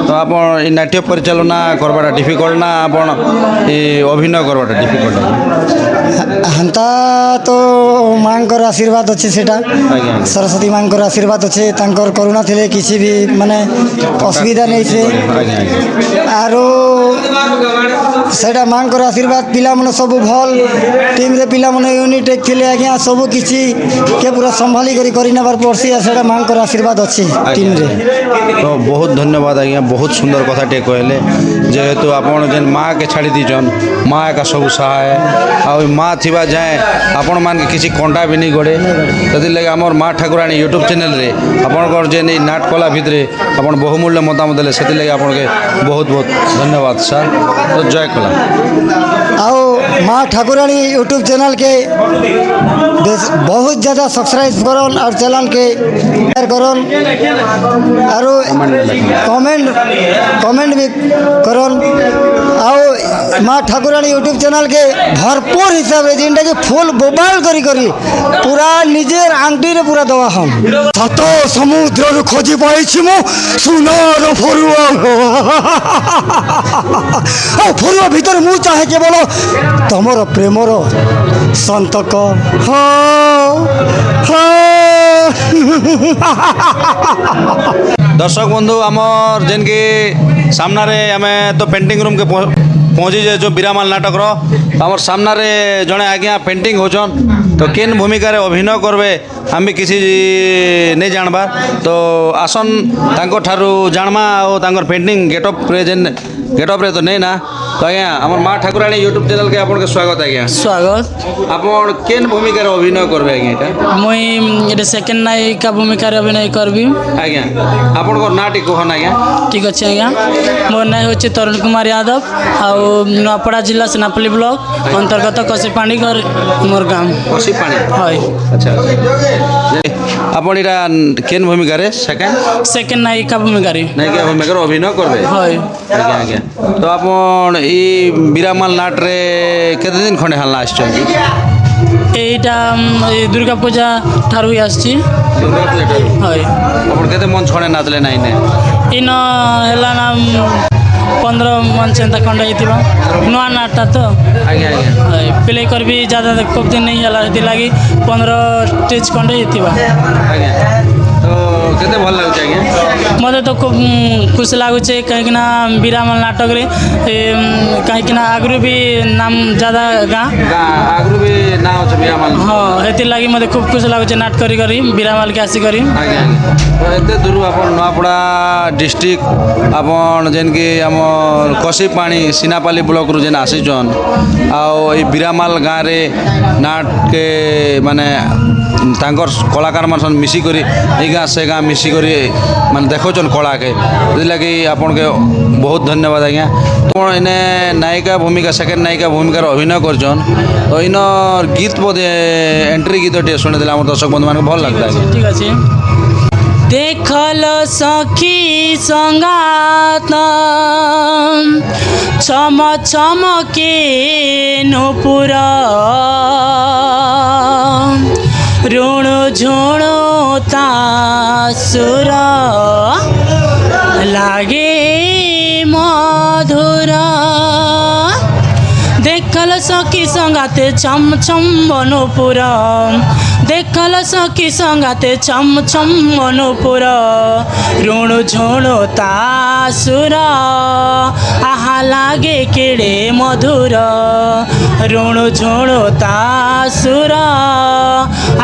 A: ତ ଆପଣ এই ନାଟ୍ୟ ପରିଚାଳନା করবাটা ডিফিকল্ট না ଆପଣ এই অভিনয় করবাটা ডিফিকল্ট
D: हेन्ता तो माँकर आशीर्वाद अच्छे सेटा
A: ଆଜ୍ଞା ଆଜ୍ଞା
D: सरस्वती माँकर आशीर्वाद अच्छे तांकर करुणा थिले किसी भी माने असुविधा नहीं से
A: ଆଜ୍ଞା ଆଜ୍ଞା
D: आरो सेटा माँकर आशीर्वाद पिला मन सब भल टीम रे पिला मन यूनिट एक थिले आज्ञा सब किछि के पूरा संभाली करी नबार पड़सी आ सेटा माँकर आशीर्वाद अच्छे टीम रे
A: तो बहुत धन्यवाद आज्ञा बहुत सुंदर कथा टे कहले जेहेतु आपण जेन माँ के छाड़ी दीजन माँ एका सब सहाय आ माँ थिबा जाए आपण मान के किसी कंडा भी नहीं गड़े से लगे आमर माँ ठाकुराणी यूट्यूब चैनल रे आपणकर जेन ई नाट कला भितरे आपण बहुमूल्य मतामत देले से लगे आपण के बहुत बहुत धन्यवाद सर तो जय कला
D: आओ माँ ठाकुरानी यूट्यूब चैनल के बहुत ज़्यादा सब्सक्राइब करन और चैनल के शेयर करन और कमेंट भी करन आओ माँ ठाकुरानी यूट्यूब चैनल के भरपूर हिसाब से जिनटा कि फुल बोबाल करी पूरा निजेर आंटी रे पूरा दवा हम सात समुद्र खोजी पाई मु सुनार फरुआ फरुआ भीतर मु चाहे केवल तमर प्रेमर संतक हाँ
A: दर्शक बंधु आमर जेन के सामना रे आमे तो पेंटिंग रूम के पहुँची जाइए बीरामाल नाटक आमर सामना रे जड़े आज्ञा पेंटिंग होचन तो केन भूमिका रे अभिनय करबे आम भी किसी नहीं जानबा तो आसन तांको ठारू जानमा और तांकर पेंटिंग गेटअप रे जेन गेटअप रे तो नहीं ना तो आज्ञा आमर माँ ठाकुराणी यूट्यूब चैनल के आपन के स्वागत आज्ञा
E: स्वागत
A: आपन केन भूमिका रे अभिनय करबे आज्ञा एटा
E: मुई ये सेकेंड नायिका भूमिका अभिनय करबी
A: आज्ञा आपन को ना टी कहन आज्ञा
E: ठीक अच्छे आज्ञा मोर नाम हूँ तरुण कुमार यादव आउ नुआपड़ा जिला सेनापल्ली ब्लॉक अंतर्गत कसीपाणी घर मोर गाँव
A: कोसी पानी
E: है
A: अच्छा आपन इरा केन भूमिका रे
E: सेकेंड नायिका भूमिका
A: नायिका भूमिका रे अभिनय करबे
E: है
A: आज्ञा आज्ञा तो आपन ई बीरामाल नाट रे केते दिन खंडे हल्ला आछन
E: এইটা दुर्गा पूजा ठारू ही आसची
A: दुर्गा पूजा ठारू
E: है
A: आपन केते मन छणे नाचले नाही ने
E: इन है ना 15 मन चिंता खंड होता नुआ नाटा तो
A: आज्ञा आज्ञा
E: प्ले कर भी ज़्यादा खूब दिन नहीं है लगी 15 स्टेज खंड होता
A: आज्ञा तो তো কেতে ভাল লাগুছে আজ্ঞা
E: ମୋତେ ତ ଖୁବ୍ ଖୁସି ଲାଗୁଛେ କାହିଁକିନା ବିରାମଲ ନାଟକରେ କାହିଁକିନା ଆଗରୁ ବି ନାମ ଜାଦା ଗାଁ
A: ଆଗରୁ ବି ନାଁ ଅଛି ବିରାମାଲ
E: ହଁ ହେଥିର୍ଲାଗି ମୋତେ ଖୁବ୍ ଖୁସି ଲାଗୁଛେ ନାଟ କରି ବିରାମଲକେ ଆସିକରି
A: ଆଜ୍ଞା ଆଜ୍ଞା ତ ଏତେ ଦୂର ଆପଣ ନୂଆପଡ଼ା ଡିଷ୍ଟ୍ରିକ୍ଟ ଆପଣ ଯେନ୍କି ଆମର କଷିପାଣି ସିନାପାଲି ବ୍ଲକରୁ ଯେନ୍ ଆସିଛନ୍ ଆଉ ଏଇ ବିରାମାଲ ଗାଁରେ ନାଟକେ ମାନେ ତାଙ୍କର କଳାକାରମାନେ ସବୁ ମିଶିକରି ଏଇ ଗାଁ ସେ ଗାଁ ମିଶିକରି ମାନେ ଦେଖଉଛନ୍ କଳାକେ ସେଥିଲାଗି ଆପଣକେ ବହୁତ ଧନ୍ୟବାଦ ଆଜ୍ଞା ଆପଣ ଏନେ ନାୟିକା ଭୂମିକା ସେକେଣ୍ଡ ନାୟିକା ଭୂମିକାରେ ଅଭିନୟ କରିଛନ୍ ତ ଇନର ଗୀତ ବୋଧେ ଏଣ୍ଟ୍ରି ଗୀତ ଟିକେ ଶୁଣିଦେଲେ ଆମର ଦର୍ଶକ ବନ୍ଧୁମାନଙ୍କୁ ଭଲ ଲାଗିଲା ଆଜ୍ଞା
E: ঠিক আছে देखल सखी संगात छम छम के नुपुर ऋण झुण तासुर लागे मधुर देखल सखी संगाते छम छम अनुपुर देखल सखी संगाते छम छम अनुपुर ऋण झुण तासुर आहा लागे केड़े मधुर ऋण झुण तासुर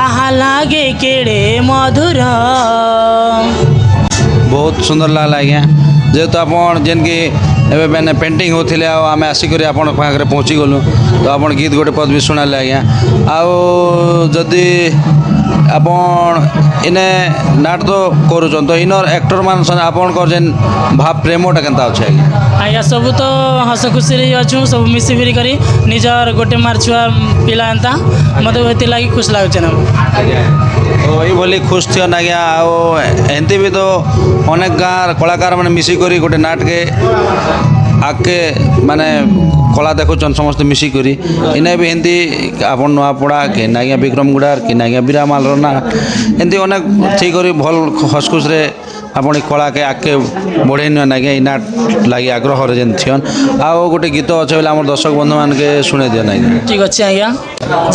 E: आहा लागे केड़े मधुर
A: ବହୁତ ସୁନ୍ଦର ଲାଗିଲା ଆଜ୍ଞା ଯେହେତୁ ଆପଣ ଯେନ୍କି ଏବେ ମାନେ ପେଣ୍ଟିଂ ହେଉଥିଲେ ଆଉ ଆମେ ଆସିକରି ଆପଣଙ୍କ ପାଖରେ ପହଞ୍ଚିଗଲୁ ତ ଆପଣ ଗୀତ ଗୋଟେ ପଦ ବି ଶୁଣାଲେ ଆଜ୍ଞା ଆଉ ଯଦି ଆପଣ ଇନେ ନାଟ ତ କରୁଛନ୍ ତ ଇନର ଆକ୍ଟର ମାନେ ଆପଣଙ୍କର ଯେନ୍ ଭାବ ପ୍ରେମଟା କେନ୍ତା ଅଛି ଆଜ୍ଞା
E: ଆଜ୍ଞା ସବୁ ତ ହସ ଖୁସିରେ ଅଛୁ ସବୁ ମିଶିକିରି କରି ନିଜର ଗୋଟେ ମାର ଛୁଆ ପିଲା ଏନ୍ତା ମୋତେ ହେଥିର୍ଲାଗି ଖୁସି ଲାଗୁଛେ ନା
A: ତ ଏଇଭଳି ଖୁସି ଥିଅନ୍ ଆଜ୍ଞା ଆଉ ଏମିତି ବି ତ ଅନେକ ଗାଁର କଳାକାରମାନେ ମିଶିକରି ଗୋଟେ ନାଟକେ ଆଗକେ ମାନେ କଳା ଦେଖୁଛନ୍ ସମସ୍ତେ ମିଶିକରି ଇନେ ବି ଏମିତି ଆପଣ ନୂଆପଡ଼ା କି ଆଜ୍ଞା ବିକ୍ରମଗୁଡ଼ାର କି ଆଜ୍ଞା ବିରାମାଲର ନା ଏମିତି ଅନେକ ଥଇକରି ଭଲ ହସ ଖୁସିରେ ଆପଣ ଏ କଳାକେ ଆଗକେ ବଢ଼େଇ ନିଅନ୍ ଆଜ୍ଞା ଇ ନାଟ ଲାଗି ଆଗ୍ରହରେ ଯେନ୍ ଥିଅନ୍ ଆଉ ଗୋଟେ ଗୀତ ଅଛେ ବୋଲେ ଆମର ଦର୍ଶକ ବନ୍ଧୁମାନକେ ଶୁଣେଇ ଦିଅନ୍ ଆଜ୍ଞା
E: ଠିକ୍ ଅଛି ଆଜ୍ଞା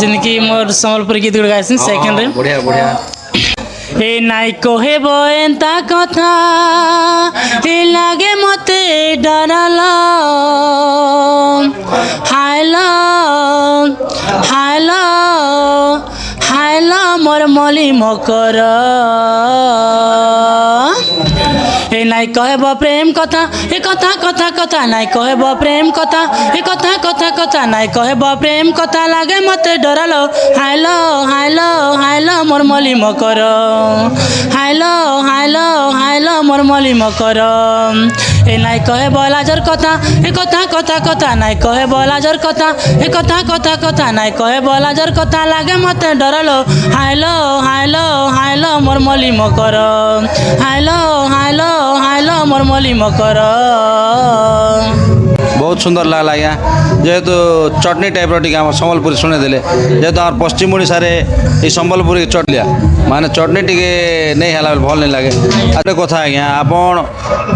E: ଯେମିତିକି ମୋର ସମ୍ବଲପୁରୀ ଗୀତ ଗୁଡ଼ା ଗାଇସିନ୍ ସେକେଣ୍ଡରେ
A: ବଢ଼ିଆ ବଢ଼ିଆ
E: ଏ ନାଇଁ କହେବ ଏନ୍ତା କଥା ଏ ଲାଗେ ମତେ ଡରଲ ହାଇଲ ହାଇଲ ହାଇଲ ମୋର ମଲି ମକର ए नाई कहब प्रेम कथा ए कथा कथा कथा नाई कहब प्रेम कथा ए कथा कथा कथा नाई कहब प्रेम कथा लागे मते डरलो हाइलो हाइलो हाइलो मोर मली मकर हाइलो हाइलो हाइलो मोर मली मकर ए नाई कहब लाजर कथा ए कथा कथा कथा नाई कहब लाजर कथा ए कथा कथा कथा नाई कहब लाजर कथा लागे मते डरलो हाइलो हाइलो हाइलो मोर मली मकर हाइलो हाइलो हाइलो मोर मली मकर
A: बहुत सुंदर लागला आज्ञा जेहेतु चटनी टाइप टी सम्बलपुरी शुणेदेले जेहेतु आम पश्चिम ओडार ये सम्बलपुरी चटलिया माने चटनी टी नहीं है भल नहीं लगे आगे कथा आज्ञा आपन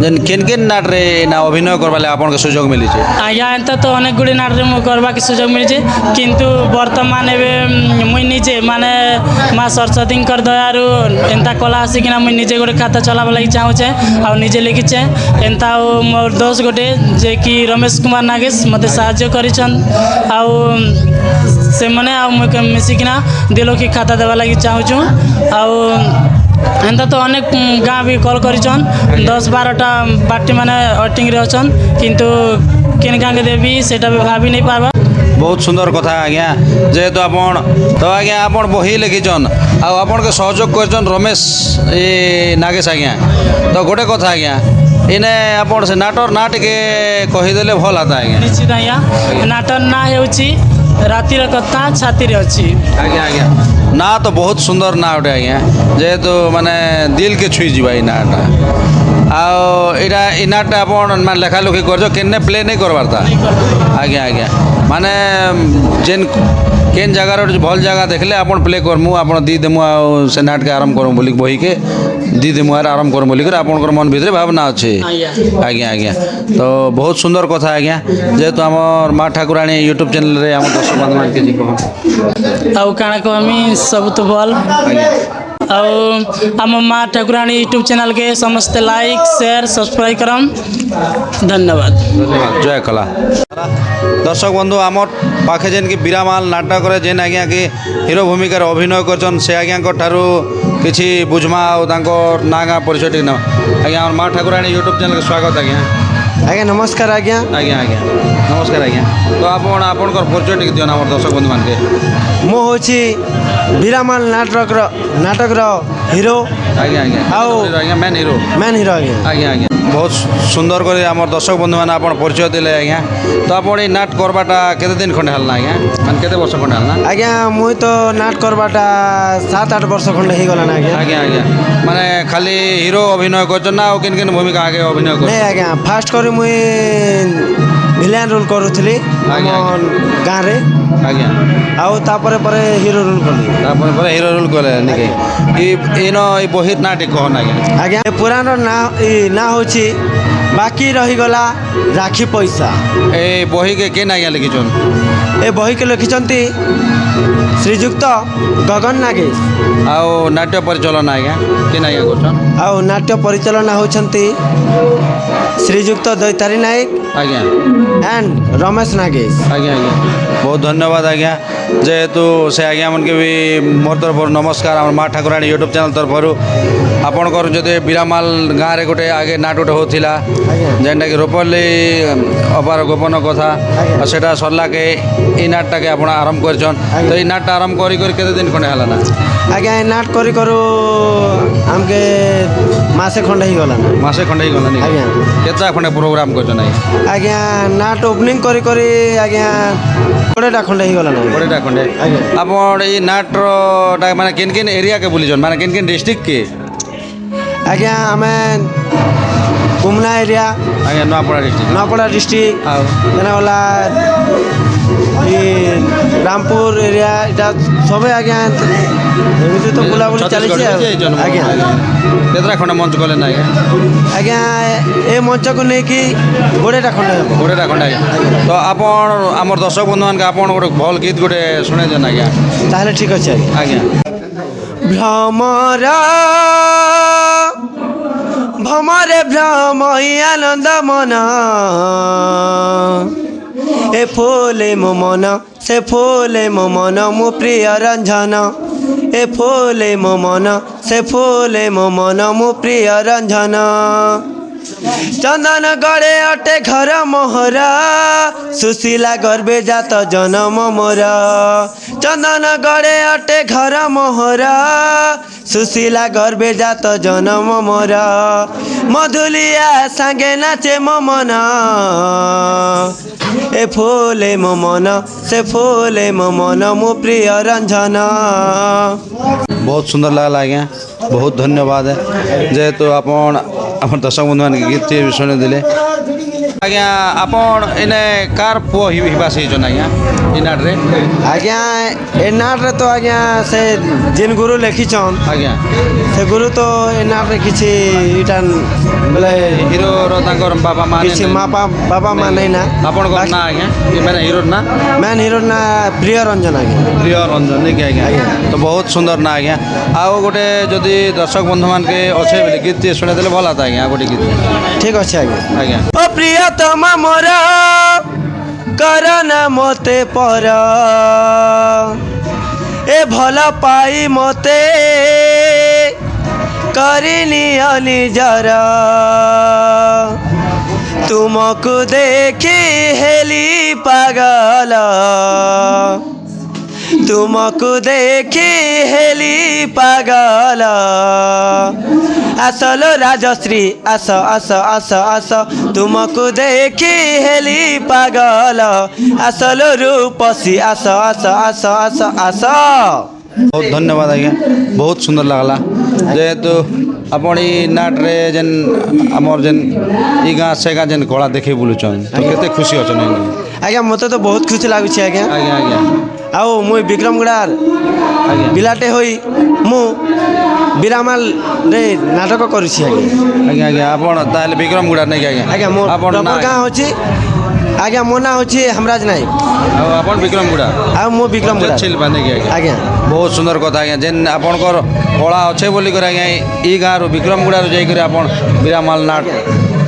A: जेन केन केन नाट्रे ना अभिनय करवाले आपन के सुजोग मिली
E: आज्ञा एंता तो अनेक गुड़ी नाट्रे मु करवा के सुजोग मिली किंतु वर्तमान एवं मुई निजे माने माँ सरस्वती दयारू एंता कला आसिकिना मुई निजे गोटे खाता चलाब लगी चाहूचे आ निजे लिखिचे एंता मोर दोस्त गोटे जे कि रमेश कुमार नागेश मते साहाଯ୍य करिछन आउ से मने आ मुई मिसिकिना दिलो की खाता देवा लगी चाहूछु आउ एंता तो अनेक गाँ भी कल करिछन 10-12टा पार्टी माने अटिंग रे अछन किंतु केन गाँ के देवी सेटा भी भाभी नहीं पारबा
A: बहुत सुंदर कथा आज्ञा जेहेतु आपन तो आज्ञा आपन बही लिखिछन आ आपन के सहयोग करछन रमेश ए नागेश आज्ञा तो गोटे कथा आज्ञा इने आपन से नाटर नाट के कहीदेले भल आता आज्ञा
E: निश्चित आज्ञा नाटक ना हेउची रातिर कथा छाती रे अछि
A: आज्ञा आज्ञा ना तो बहुत सुंदर ना उठे आज्ञा जेहेतु माने दिल के छुई जीवा ई नाटा आटा इ नाटा आपन माने लेखा लुखी कर केने प्ले नहीं करवार था आज्ञा आज्ञा माने जेन केन जगार भल जगह देखले आपन प्ले करमु आपन दी देमु से नाट के आरंभ करमु बोली बही के दी देमु आरंभ करमु बोली कर आपन मन भीतर भावना अच्छे आज्ञा आज्ञा तो बहुत सुंदर कथा आज्ञा जेहेतु आमर माँ ठाकुराणी यूट्यूब चैनल रे आम दर्शक बंधु मान के जी कह
E: आउ काना कहमी सब तो भल आम माँ ठाकुराणी यूट्यूब चैनल के समस्त लाइक शेयर सब्सक्राइब करम धन्यवाद।
A: धन्यवाद जय कला दर्शक बंधु आमर पाखे जेन कि बीरामाल नाटक जेन आज्ञा कि हिरो भूमिकार अभिनय करछन से आज्ञा ठारू किछि बुझमा और तांकर ना गाँ परिचय टिक ना आज्ञा आम माँ ठाकुराणी यूट्यूब चैनल के स्वागत आज्ञा
B: आज्ञा नमस्कार आज्ञा
A: आज्ञा आज्ञा नमस्कार आज्ञा तो आपणकर परिचय टिक दियो आम दर्शक बंधु मान के
B: मु होछि बीरामाल नाटक हिरो
A: आज्ञा आज्ञा
B: आओ।
A: आज्ञा मेन हिरो
B: मेन हिरो आज्ञा
A: आज्ञा आज्ञा बहुत सुंदर कर आम दर्शक बंधु मैंने आप परिचय दिले आज्ञा तो आप नाट करवाटा केते दिन खंडे हलना आज्ञा मान केते वर्ष खंडे हलना
B: आज्ञा मुई तो नाट करवाटा 7-8 वर्ष खंडे ही गला ना आज्ञा
A: आज्ञा आज्ञा माने खाली हिरो अभिनय कर ना किन किन भूमिका आगे अभिनय कर
B: नहीं आज्ञा फास्ट करी मुई विलेन रोल करूथली
A: आज्ञा,
B: हम गाँव रे
A: आज्ञा
B: आउ तापर पर हिरो रोल कली
A: तापर हिरो रोल कले निके इन ई बहिर ना टिक कहना आज्ञा
B: आज्ञा पुराण ना होछि बाकी रही गला राखी पैसा
A: ए बही के केन आज्ञा लिखिछन
B: ए बही के लिखिछंती श्रीजुक्त गगन नागेश
A: आउ नाट्य परिचालन आज्ञा केन आज्ञा करछन
B: आउ नाट्य परिचालना होछंती श्रीजुक्त दैतारी नायक
A: आज्ञा
B: एंड रमेश नागेश
A: आज्ञा आज्ञा बहुत धन्यवाद आज्ञा जेहेतु से आज्ञा मन के भी मोर तरफ नमस्कार आम माँ ठाकुराणी यूट्यूब चैनल तरफ आपणकर जदि बीरामाल गाँव में गोटे आगे नाट गोटे होता जेनटा कि रोपली अपार गोपन कथा और सेटा सरला के ई नाटटा के आप आरंभ करछन तो ई नाटटा आरंभ करी केते दिन खंडे हला ना
B: आज्ञा ए नाट करी करू हमके मासे खंडे ही गला ना
A: मासे खंडे ही गला नहीं
B: आज्ञा
A: केतना खंडे प्रोग्राम करछन
B: आज्ञा नाट ओपनिंग करी करी आज्ञा 20टा खंडे ही गला ना
A: बड़ेटा खंडे आपण ई नाटर माने किन किन एरिया के बुलीछन माने किन किन डिस्ट्रिक्ट के
B: आज्ञा हमें कुमना एरिया
A: आज्ञा नवापड़ा डिस्ट्रिक्ट
B: नौपड़ा डिस्ट्रिक्ट
A: आउ
B: जेना वाला रामपुर एरिया इटा सबे आज्ञा एमिति तो बुलाबुली चली आज्ञा
A: केतरा खंडे मंच कले ना आज्ञा
B: आज्ञा ए मंच को नहीं कि 20टा खंडे हेबो
A: गोटेटा खंडे आज्ञा तो आपण आमर दर्शक बंधु मान आपण गोटे भल गीत गोटे शुणे देन आज्ञा
B: ताहले ठीक अछि आज्ञा
A: आज्ञा
B: भ्रमरा भ्रमरे भ्रम आनंद मन ए फूले मो मन से फूले मो मन मो प्रिय रंजन ए फूले मो मन से फूले मो मन मो प्रिय रंजन चंदन गड़े अटे घर मोहरा सुशीला गर्भे जात जनम मोरा चंदन गड़े अटे घर मोहरा सुशीला गर्भे जात जनम मोरा मधुलिया संगे नाचे मो मन ए फूले मो मन से फूले मो मन मो प्रिय रंजन
A: बहुत सुंदर लगला आज्ञा बहुत धन्यवाद जेहेतु आपण आम दर्शक बंधु मान गीत शुणे दिले आज्ञा आपण एने कार पुओ हिबा से आज्ञा ई नाट रे
B: आज्ञा ए नाट रे तो आज्ञा से जिन गुरु लिखिछन
A: आज्ञा
B: से गुरु तो ए नाट रे किछि इटान बोले
A: हिरो रो तांकर बाबा माने
B: किछि बाबा माने ना
A: आपण को ना आज्ञा ई माने हिरो ना
B: मैन हिरो ना प्रिय रंजन आज्ञा
A: प्रिय रंजन नहीं आज्ञा तो बहुत सुंदर ना आज्ञा आउ गोटे जदि दर्शक बंधु मान के अच्छे बोले गीत शुणे देले भल आता आज्ञा गोटे गीत
B: ठीक अछि आज्ञा
A: आज्ञा
B: ओ प्रियतम मोर करना मते पर ए भल पाई मते करिनी निजर तुमको देखी हेली पागल तुमको देखी हेली पागल आसलो राजश्री आस आस आस आस तुमको देखी हेली पागल आसलो रूपसी आस आस आस आस आस
A: बहुत धन्यवाद आज्ञा बहुत सुंदर लगला जेहेतु आपण ई नाट रे जेन आमर जेन ई गाँ से गाँ जेन कला देखे बुलुचन तो केते खुशी अछन
B: आज्ञा मते तो बहुत खुशी लागुଛି आज्ञा
A: आज्ञा आज्ञा
F: ଆଉ ମୁଇଁ ବିକ୍ରମଗୁଡ଼ାର ପିଲାଟେ ହୋଇ ମୁଁ ବିରାମାଲରେ ନାଟକ କରୁଛି ଆଜ୍ଞା।
A: ଆଜ୍ଞା ଆଜ୍ଞା ଆପଣ ତାହେଲେ ବିକ୍ରମଗୁଡ଼ା ନାଇଁ କି ଆଜ୍ଞା
F: ଆଜ୍ଞା ମୋ
A: ଆପଣ ନା
F: ଗାଁ ହେଉଛି ଆଜ୍ଞା ମୋ ନାଁ ହେଉଛି ହେମରାଜ ନାୟକ
A: ଆଉ ଆପଣ ବିକ୍ରମଗୁଡ଼ା
F: ଆଉ ମୁଁ ବିକ୍ରମଗୁଡ଼ା
A: ଶିଲ୍ପା ନାଇଁ କି ଆଜ୍ଞା
F: ଆଜ୍ଞା।
A: ବହୁତ ସୁନ୍ଦର କଥା ଆଜ୍ଞା ଯେନ୍ ଆପଣଙ୍କର କଳା ଅଛେ ବୋଲିକରି ଆଜ୍ଞା ଇ ଗାଁରୁ ବିକ୍ରମଗୁଡ଼ାରୁ ଯାଇକରି ଆପଣ ବିରାମାଲ ନାଟ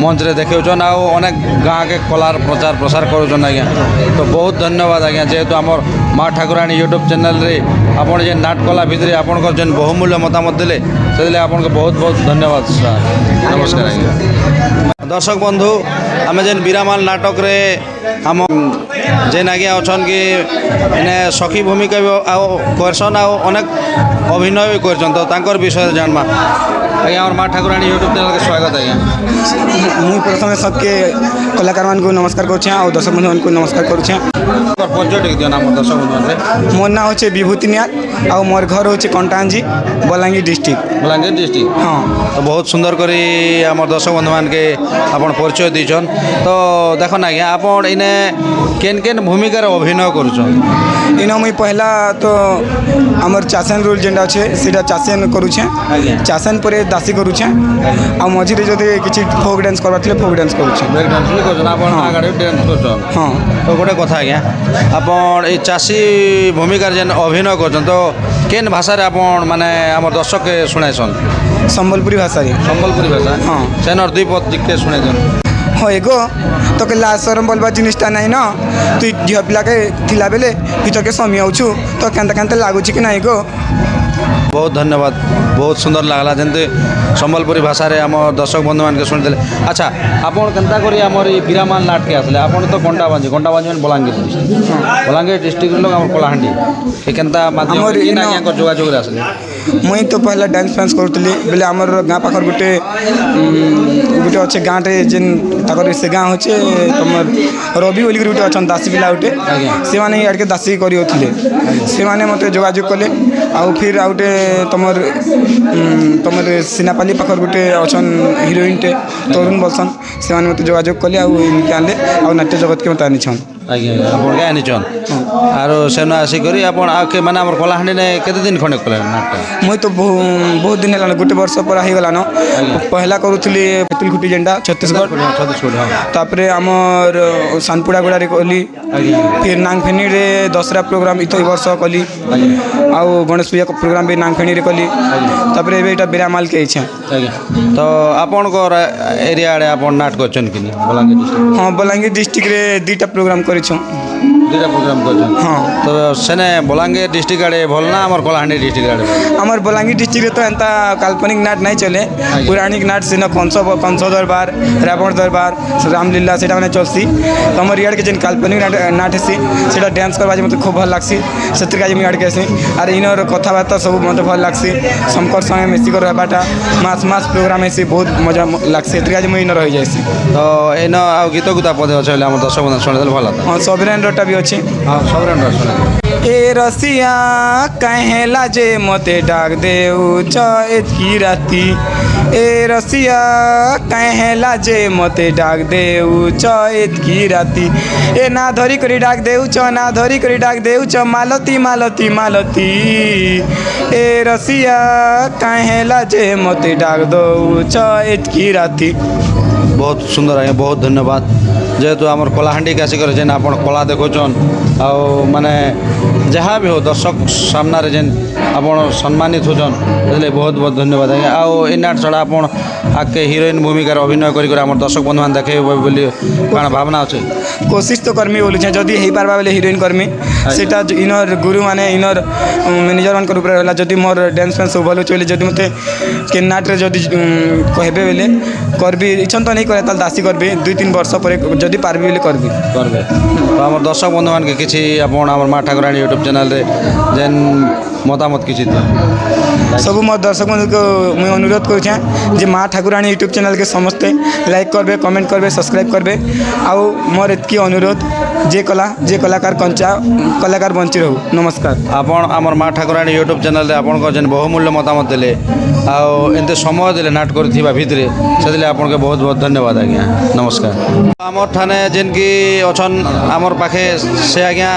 A: ମଞ୍ଚରେ ଦେଖାଉଛନ୍ ଆଉ ଅନେକ ଗାଁକେ କଳାର ପ୍ରଚାର ପ୍ରସାର କରୁଛନ୍ ଆଜ୍ଞା ତ ବହୁତ ଧନ୍ୟବାଦ ଆଜ୍ଞା ଯେହେତୁ ଆମର ମା ଠାକୁରାଣୀ ୟୁଟ୍ୟୁବ୍ ଚ୍ୟାନେଲ୍ରେ ଆପଣ ଯେନ୍ ନାଟ କଲା ଭିତରେ ଆପଣଙ୍କର ଯେନ୍ ବହୁମୂଲ୍ୟ ମତାମତ ଦେଲେ ସେଥିଲାଗି ଆପଣଙ୍କୁ ବହୁତ ବହୁତ ଧନ୍ୟବାଦ ସାର୍ ନମସ୍କାର ଆଜ୍ଞା ଦର୍ଶକ ବନ୍ଧୁ ଆମେ ଯେନ୍ ବିରାମାଲ ନାଟକରେ ଆମ ଯେନ୍ ଆଜ୍ଞା ଅଛନ୍ କି ଏନେ ସଖୀ ଭୂମିକା ବି ଆଉ କରସନ୍ ଆଉ ଅନେକ ଅଭିନୟ ବି କରିଛନ୍ ତ ତାଙ୍କର ବିଷୟରେ ଜାଣମା ଆଜ୍ଞା আমার মা ঠাকুরাণী यूट्यूब চ্যানেলকে স্বাগত আজ্ঞা
C: ମୁଁ ପ୍ରଥମେ ସବକେ କଳାକାରମାନଙ୍କୁ ନମସ୍କାର କରୁଛେ ଆଉ ଦର୍ଶକ ବନ୍ଧୁମାନଙ୍କୁ ନମସ୍କାର କରୁଛେ
A: ପରିଚୟ ଟିକେ ଦିଅନ୍ আমার দর্শক বন্ধুମାନେ
C: ମୋର ନାଁ ହେଉଛି ବିଭୂତି ନିଆର ଆଉ ମୋର ଘର ହେଉଛି କଣ୍ଟାଞ୍ଜି ବଲାଙ୍ଗୀର ଡିଷ୍ଟ୍ରିକ୍ଟ।
A: বলাঙ্গীর ডিস্ট্রিক্ট
C: ହଁ
A: তো ବହୁତ ସୁନ୍ଦର କରି আমার দর্শক বন্ধুমানকে ଆପଣ ପରିଚୟ ଦେଇଛନ୍ ତ ଦେଖନ୍ ଆଜ୍ଞା ଆପଣ ଏଇନେ କେନ୍ କେନ୍ ଭୂମିକାରେ ଅଭିନୟ କରୁଛନ୍
C: ଇନ ମୁଇଁ ପହଲା ତ ଆମର ଚାସେନ ରୋଲ୍ ଯେନ୍ଟା ଅଛେ ସେଇଟା ଚାସେନ କରୁଛେ
A: ଆଜ୍ଞା।
C: ଚାସେନ ପରେ ଦାସୀ କରୁଛେ ଆଉ ମଝିରେ ଯଦି କିଛି ଫୋକ୍ ଡ୍ୟାନ୍ସ କରବାର ଥିଲେ ଫୋକ୍ ଡ୍ୟାନ୍ସ କରୁଛେ।
A: ବ୍ରେକ୍ ଡ୍ୟାନ୍ସ ବି କରୁଛନ୍ ଆପଣ ଆଗାଡ଼ି ଡ୍ୟାନ୍ସ କରୁଛନ୍
C: ହଁ
A: ତ ଗୋଟେ କଥା ଆଜ୍ଞା ଆପଣ এই ଚାଷୀ ଭୂମିକାରେ ଯେନ୍ ଅଭିନୟ କରୁଛନ୍ ତ କେନ୍ ଭାଷାରେ ଆପଣ ମାନେ আমার দর্শককে শুনাইছନ୍
C: ସମ୍ବଲପୁରୀ ଭାଷାରେ
A: সম্বলপুরী ভাষা
C: ହଁ।
A: সেনর দুই পদ ଟିକେ শুনাইছନ୍
C: ହଁ ଏଗୋ তোকে ଲାଜ ସରମ ବୋଲବା ଜିନିଷଟା ନାଇଁ ନ ତୁଇ ଝିଅ ପିଲାକେ ଥିଲା ବେଲେ ଭିତରକେ ସମି ଆଉଛୁ ତ କେନ୍ତା କେନ୍ତା ଲାଗୁଛି କି ନାଇଁ ଗୋ।
A: ବହୁତ ଧନ୍ୟବାଦ ବହୁତ ସୁନ୍ଦର ଲାଗଲା ଯେମିତି ସମ୍ବଲପୁରୀ ଭାଷାରେ ଆମ ଦର୍ଶକ ବନ୍ଧୁମାନଙ୍କୁ ଶୁଣିଥିଲେ ଆଚ୍ଛା ଆପଣ କେନ୍ତା କରି ଆମର ଏଇ ବିରାମାଲ ନାଟକେ ଆସିଲେ ଆପଣ ତ କଣ୍ଟାବାଞ୍ଜି ମାନେ ବଲାଙ୍ଗୀର ଡିଷ୍ଟ୍ରିକ୍ଟ ବଲାଙ୍ଗୀର ଡିଷ୍ଟ୍ରିକ୍ଟର ଲୋକ ଆମର କଳାହାଣ୍ଡି ଏ କେନ୍ତା ମାଧ୍ୟମ
C: ଆମର
A: କି
C: ଇନ-
A: ଆଜ୍ଞାଙ୍କ ଯୋଗାଯୋଗରେ ଆସିଲେ
C: ମୁଇଁ ତ ପହଲା ଡ୍ୟାନ୍ସ ଫ୍ୟାନ୍ସ କରୁଥିଲି ବେଲେ ଆମର ଗାଁ ପାଖରେ ଗୋଟେ ଗୋଟେ ଅଛେ ଗାଁଟେ ଯେନ୍ ତାଙ୍କର ସେ ଗାଁ ହଉଛେ ତମର ରବି ବୋଲିକିରି ଗୋଟେ ଅଛନ୍ ଦାସୀ ପିଲା ଗୋଟେ
A: ଆଜ୍ଞା।
C: ସେମାନେ ଇଆଡ଼କେ ଦାସୀ କରିଉଥିଲେ ସେମାନେ ମୋତେ ଯୋଗାଯୋଗ କଲେ ଆଉ ଫିର୍ ଆଉ ଗୋଟେ ତମର ତମର ସିନାପାଲି ପାଖରେ ଗୋଟେ ଅଛନ୍ ହିରୋଇନଟେ ତରୁଣ ବଲସନ୍ ସେମାନେ ମୋତେ ଯୋଗାଯୋଗ କଲେ ଆଉ ଇନକେ ଆଣିଲେ ଆଉ ନାଟ୍ୟ ଜଗତକେ ମୋତେ ଆନିଛନ୍।
A: ଆଜ୍ଞା ଆପଣ ଗାଁ ଆନିଛନ୍ ଆରୁ ସେନ ଆସିକରି ଆପଣ ଆଉ ମାନେ ଆମର କଳାହାଣ୍ଡିନେ କେତେ ଦିନ ଖଣ୍ଡେ କଲେ ନାଟକ
C: ମୁଇଁ ତ ବହୁତ ଦିନ ହେଲାନ ଗୋଟେ ବର୍ଷ ପରେ ହେଇଗଲାନ ପହଲା କରୁଥିଲି ପିତୁଲଖୁଟି ଯେନ୍ଟା ଛତିଶଗଡ଼
A: ଛତିଶଗଡ଼ ହଁ
C: ତାପରେ ଆମର ସାନପୁଡ଼ା ଗୁଡ଼ାରେ କଲି
A: ଆଜ୍ଞା
C: ଫିର୍ ନାଙ୍ଗଫେନିରେ ଦଶରା ପ୍ରୋଗ୍ରାମ୍ ଇତ ଏ ବର୍ଷ କଲି ଆଉ ଗଣେଶ ପୂଜା ପ୍ରୋଗ୍ରାମ୍ ବି ନାଙ୍ଗଫେନିରେ କଲି ତାପରେ ଏବେ ଏଇଟା ବିରାମାଲକେ ହେଇଛେ।
A: ଆଜ୍ଞା ତ ଆପଣଙ୍କର ଏରିଆ ଆଡ଼େ ଆପଣ ନାଟ କରିଛନ୍ତି କି ନାହିଁ ବଲାଙ୍ଗୀର ଡିଷ୍ଟ୍ରିକ୍ଟ
C: ହଁ ବଲାଙ୍ଗୀର ଡିଷ୍ଟ୍ରିକ୍ଟରେ ଦୁଇଟା ପ୍ରୋଗ୍ରାମ୍ କରିଛୁଁ।
A: ଦୁଇଟା ପ୍ରୋଗ୍ରାମ କରିଛନ୍ତି
C: ହଁ
A: ତ ସେନେ ବଲାଙ୍ଗୀର ଡିଷ୍ଟ୍ରିକ୍ଟ ଆଡ଼େ ଭଲ ନା ଆମର କଳାହାଣ୍ଡି ଡିଷ୍ଟ୍ରିକ୍ଟ ଆଡ଼େ ଭଲ
C: আমার বলাঙ্গীর ডিস্ট্রিক্টে তো এন্তা কাল্পনিক নাট নাই চলে পৌরাণিক নাট সিন কংস দরবার রাবণ দরবার রামলীলা সেটা মানে চলছি তো আমার ইয়াড়কে যেন কাল্পনিক নাট হেসি সেটা ড্যান্স করবা মতো খুব ভাল লাগছি সেতির কাজে মুই ইয়াড়কে আসি আর ইনর কথাবার্তা সব মতো ভাল লাগছি শঙ্কর সঙ্গে মিশিকর রহবাটা মাস মাস প্রোগ্রাম হেসি বহুত মজা লাগছে সেতির কাজে মুই ইনর হয়ে যাইছি
A: ତ ଏଇନ ଆଉ ଗୀତ ଗୁତା ପଦେ ଅଛି ହେଲେ ଆମର ଦର୍ଶକ ବନ୍ଧୁ ଶୁଣିଦେଲେ ଭଲ କଥା
C: ହଁ ସବରେନ୍ରଟା ବି ଅଛି
A: ହଁ ସବୁରେ ଶୁଣିଦେଲେ
C: ए रसिया कहेला जे मते डाक देउछ एतकी राती ए रसिया कहेला जे मते डाक देउछ एतकी राती ए ना धरी करी डाक देउछ ना धरी करी डाक देउछ मालती मालती मालती ए रसिया कहेला जे मते डाक देउछ एतकी राती।
A: ବହୁତ ସୁନ୍ଦର ଆଜ୍ଞା ବହୁତ ଧନ୍ୟବାଦ ଯେହେତୁ ଆମର କଳାହାଣ୍ଡିକି ଆସିକରି ଯେନ୍ ଆପଣ କଳା ଦେଖୁଛନ୍ ଆଉ ମାନେ ଯାହା ବି ହଉ ଦର୍ଶକ ସାମ୍ନାରେ ଯେନ୍ ଆପଣ ସମ୍ମାନିତ ହଉଛନ୍ ସେଥିଲାଗି ବହୁତ ବହୁତ ଧନ୍ୟବାଦ ଆଜ୍ଞା ଆଉ ଏଇ ନାଟ ଛଡ଼ା ଆପଣ ଆଗକେ ହିରୋଇନ୍ ଭୂମିକାରେ ଅଭିନୟ କରିକରି ଆମର ଦର୍ଶକ ବନ୍ଧୁମାନେ ଦେଖେଇବେ ବୋଲି କାଣା ଭାବନା ଅଛି
C: कोशिश तो करमी बोलुछे जदि हो पार्बा बेले हिरोइन करमी सेटा इनर गुरु माने इनर मैनेजर मान ऊपर रहला जदि मोर डांस फैंस सब भलो चले जदि मते के नाट रे जदि कहबे बेले करबी इच्छन तो नहीं करे ताल दासी करबी 2-3 वर्ष पर जदि पार्बी बेले करबी
A: করবে তো আমার দর্শক বন্ধুমানকে কিছু আপনার আমার মা ঠাকুরাণী यूट्यूब চ্যানেলে যেন মতামত কিছু দিন
C: सब मोर दर्शक बंधु को मुझे अनुरोध करुछे जे माँ ठाकुराणी यूट्यूब चैनल के समस्ते लाइक करबे कमेंट करबे सब्सक्राइब करबे आउ मोर एतकी अनुरोध যে কলাকার কঞ্চা কলাকার বঞ্চি রহু নমস্কার।
A: ଆପଣ ଆମର ମା ଠାକୁରାଣୀ ୟୁଟ୍ୟୁବ୍ ଚ୍ୟାନେଲ୍ରେ ଆପଣଙ୍କର ଯେନ୍ ବହୁମୂଲ୍ୟ ମତାମତ ଦେଲେ ଆଉ ଏମିତି ସମୟ ଦେଲେ ନାଟ କରିଥିବା ଭିତରେ ସେଥିଲାଗି ଆପଣଙ୍କୁ ବହୁତ ବହୁତ ଧନ୍ୟବାଦ ଆଜ୍ଞା ନମସ୍କାର। ଆମର ଠାନେ ଯେନ୍କି ଅଛନ୍ ଆମର ପାଖେ ସେ ଆଜ୍ଞା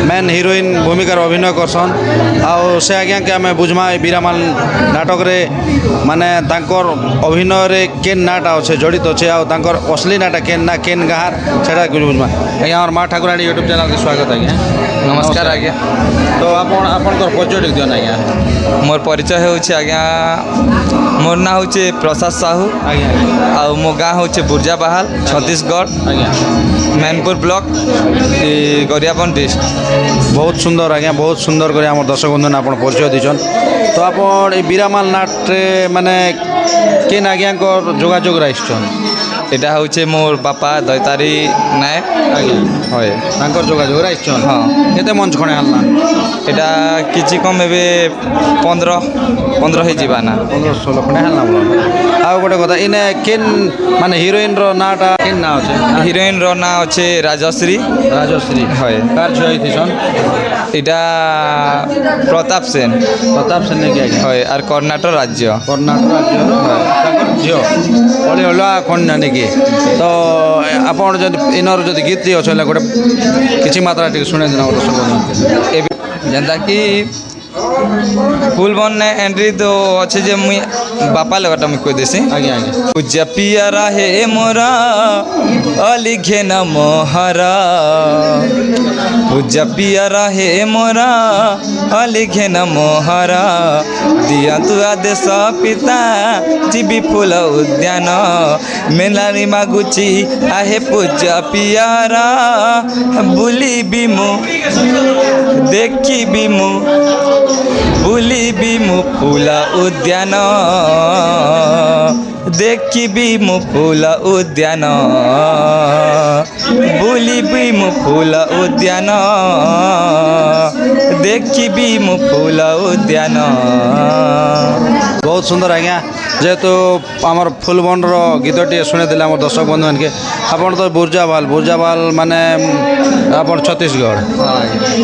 A: ମେନ୍ ହିରୋଇନ୍ ଭୂମିକାରେ ଅଭିନୟ କରସନ୍ ଆଉ ସେ ଆଜ୍ଞାକେ ଆମେ ବୁଝମା ଏ ବୀରାମାଲ ନାଟକରେ ମାନେ ତାଙ୍କର ଅଭିନୟରେ କେନ୍ ନାଟା ଅଛେ ଜଡ଼ିତ ଅଛେ ଆଉ ତାଙ୍କର ଅସଲି ନାଟା କେନ୍ ନା କେନ୍ ଗାଁର ସେଟା ବୁଝମା। ଆଜ୍ଞା ଆମର ମା ଠାକୁରାଣୀ ୟୁଟ୍ୟୁବ୍ ଚ୍ୟାନେଲ୍କେ ସ୍ୱାଗତ ଆଜ୍ଞା।
G: ନମସ୍କାର ଆଜ୍ଞା।
A: ତ ଆପଣଙ୍କର ପରିଚୟ ଟିକେ ଦିଅନ୍ ଆଜ୍ଞା।
G: ମୋର ପରିଚୟ ହେଉଛି ଆଜ୍ଞା, ମୋର ନାଁ ହେଉଛି ପ୍ରସାଦ ସାହୁ
A: ଆଜ୍ଞା
G: ଆଉ ମୋ ଗାଁ ହେଉଛି ବୁର୍ଜା ବାହାଲ ଛତିଶଗଡ଼
A: ଆଜ୍ଞା
G: ମ୍ୟାନପୁର ବ୍ଲକ गरियाबंद डिस्ट्रिक्ट।
A: ବହୁତ ସୁନ୍ଦର ଆଜ୍ଞା, ବହୁତ ସୁନ୍ଦର କରି ଆମର ଦର୍ଶକ ବନ୍ଧୁମାନେ ଆପଣ ପରିଚୟ ଦେଇଛନ୍। ତ ଆପଣ এই বীরামাল নাটে মানে কেন আজ্ঞাঙ্কর যোগাযোগরে আসছন?
G: এটা হচ্ছে মোর বাপা দৈতারি নায়ক
A: আজ্ঞা
G: হয়
A: তাঙ্কর যোগাযোগরে আসছন।
G: হ্যাঁ।
A: কেতে মঞ্চ খনে হালনা?
G: এটা কিছু কম এবে 15 হয়ে যাবা না
A: 15-16 খনে হালনা বল। ଆଉ ଗୋଟେ କଥା ଇନେ କେନ୍ ମାନେ ହିରୋଇନ୍ର ନାଁଟା କେନ୍ ନାଁ ଅଛେ?
G: হিরোইনর না হচ্ছে রাজশ্রী
A: ରାଜଶ୍ରୀ
G: হয়।
A: କାର୍ ଝିଅ ହେଇଥିସନ୍?
G: এটা প্রতাপ সেন
A: ପ୍ରତାପ ସେନ ନେଇକି ଆଜ୍ଞା
G: হয় আর কর্ণাটক রাজ্য।
A: କର୍ଣ୍ଣାଟକ ରାଜ୍ୟର ତାଙ୍କର ଝିଅ ଅଳି ଅଲଗା କ'ଣ ନେଇକି। ତ ଆପଣ ଯଦି ଇନର ଯଦି ଗୀତ ଅଛ ହେଲେ ଗୋଟେ କିଛି ମାତ୍ରା ଟିକେ ଶୁଣେଇ ଦେନା ଗୋଟେ ସବୁ
G: ଏବେ ଯେନ୍ତା କି ফুল বন এন্ট্রি তো আছে যে মুই বাপা লেগাটা মুই কই দেছি।
A: ଆଜ୍ଞା ଆଜ୍ଞା
G: पूज्य पियरा हे मोरा अलिघे न मोहरा, पूज्य पियरा हे मोरा अलिघे न मोहरा, दिया तु आदेश पिता जीवी फूल उद्यान, मेलारी मागुची आहे पूज्य पियरा, बुलिबी मु देखिबी मु बुलिबी मु फूल उद्यान, देखिबी मु फूल उद्यान, बुलिबी मु फूल उद्यान, देखिबी मु फूल उद्यान।
A: ବହୁତ ସୁନ୍ଦର ଆଜ୍ଞା। ଯେହେତୁ ଆମର ଫୁଲବଣର ଗୀତଟିଏ ଶୁଣିଦେଲେ ଆମର ଦର୍ଶକ ବନ୍ଧୁମାନକେ। ଆପଣ ତ ବୁର୍ଜାବାଲ ମାନେ ଆପଣ ଛତିଶଗଡ଼,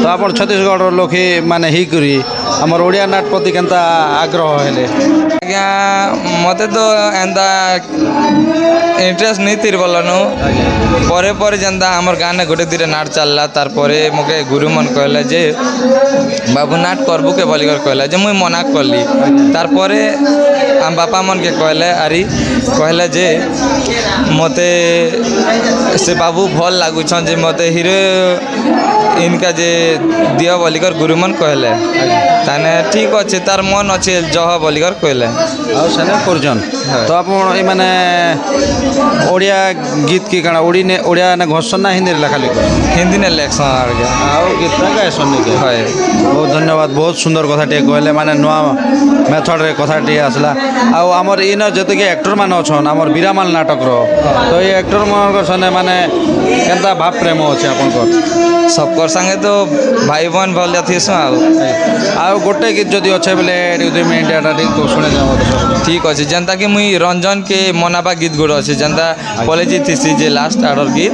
A: ତ ଆପଣ ଛତିଶଗଡ଼ର ଲୋକ ମାନେ ହେଇକରି ଆମର ଓଡ଼ିଆ ନାଟ ପ୍ରତି କେନ୍ତା ଆଗ୍ରହ ହେଲେ?
G: ଆଜ୍ଞା ମତେ ତ ଏନ୍ତା ଇଣ୍ଟରେଷ୍ଟ ନେଇ ଥିର ବୋଲନୁ ପରେ ପରେ ଯେନ୍ତା ଆମର ଗାଁରେ ଗୋଟେ ଦୁଇଟା ନାଟ ଚାଲିଲା ତାରପରେ ମୋତେ ଗୁରୁମନ କହିଲେ ଯେ ବାବୁ ନାଟ କରବୁ କେ ବୋଲିକରି କହିଲା ଯେ ମୁଇଁ ମନା କଲି। ତାରପରେ ଆମ ବାପା ମନକେ କହିଲେ ଯେ ମୋତେ ସେ ବାବୁ ଭଲ ଲାଗୁଛନ୍ ଯେ ମୋତେ ହିରୋ ଇନକା ଯେ ଦିଅ ବୋଲିକର ଗୁରୁମନ କହିଲେ। ତାନେ ଠିକ୍ ଅଛି ତାର ମନ ଅଛି ଜହ ବୋଲିକର କହିଲେ।
A: ଆଉ ସେନେ କରୁଛନ୍। ତ ଆପଣ ଏଇ ମାନେ ଓଡ଼ିଆ ଗୀତ କି କାଣା ଓଡ଼ିଆ ନା ଘୋଷଣ ନା ହିନ୍ଦୀରେ ଲେଖା ଲେଖି?
G: ହିନ୍ଦୀ ନେ ଲେଖସନ୍ ଆଜ୍ଞା।
A: ଆଉ ଗୀତଟା ଗାଏସନ୍ ନିକେ?
G: হয়।
A: ବହୁତ ଧନ୍ୟବାଦ, ବହୁତ ସୁନ୍ଦର କଥାଟିଏ କହିଲେ, ମାନେ ନୂଆ ମେଥଡ଼ରେ କଥାଟିଏ ଆସିଲା। ଆଉ ଆମର ଇନ ଯେତିକି ଆକ୍ଟରମାନେ ଅଛନ୍ ଆମର ବୀରାମାଲ ନାଟକର, ତ ଏଇ ଆକ୍ଟରମାନଙ୍କର ସନେ ମାନେ କେନ୍ତା ଭାବ ପ୍ରେମ ଅଛି ଆପଣଙ୍କର?
G: सबकर संगे तो भाई बहन भलिया थीसु
A: ଆଉ ଗୋଟେ ଗୀତ ଯଦି ଅଛେ ବୋଲେ 2 ମିନିଟ୍ ଏଟା ଟିକେ ଶୁଣେଇ ଦେବ ତ ସବୁ।
G: ठीक अच्छे जनता कि मुई रंजन के मनाबा गीत गुड़ अच्छे जनता कॉलेज थी जे लास्ट आर्डर गीत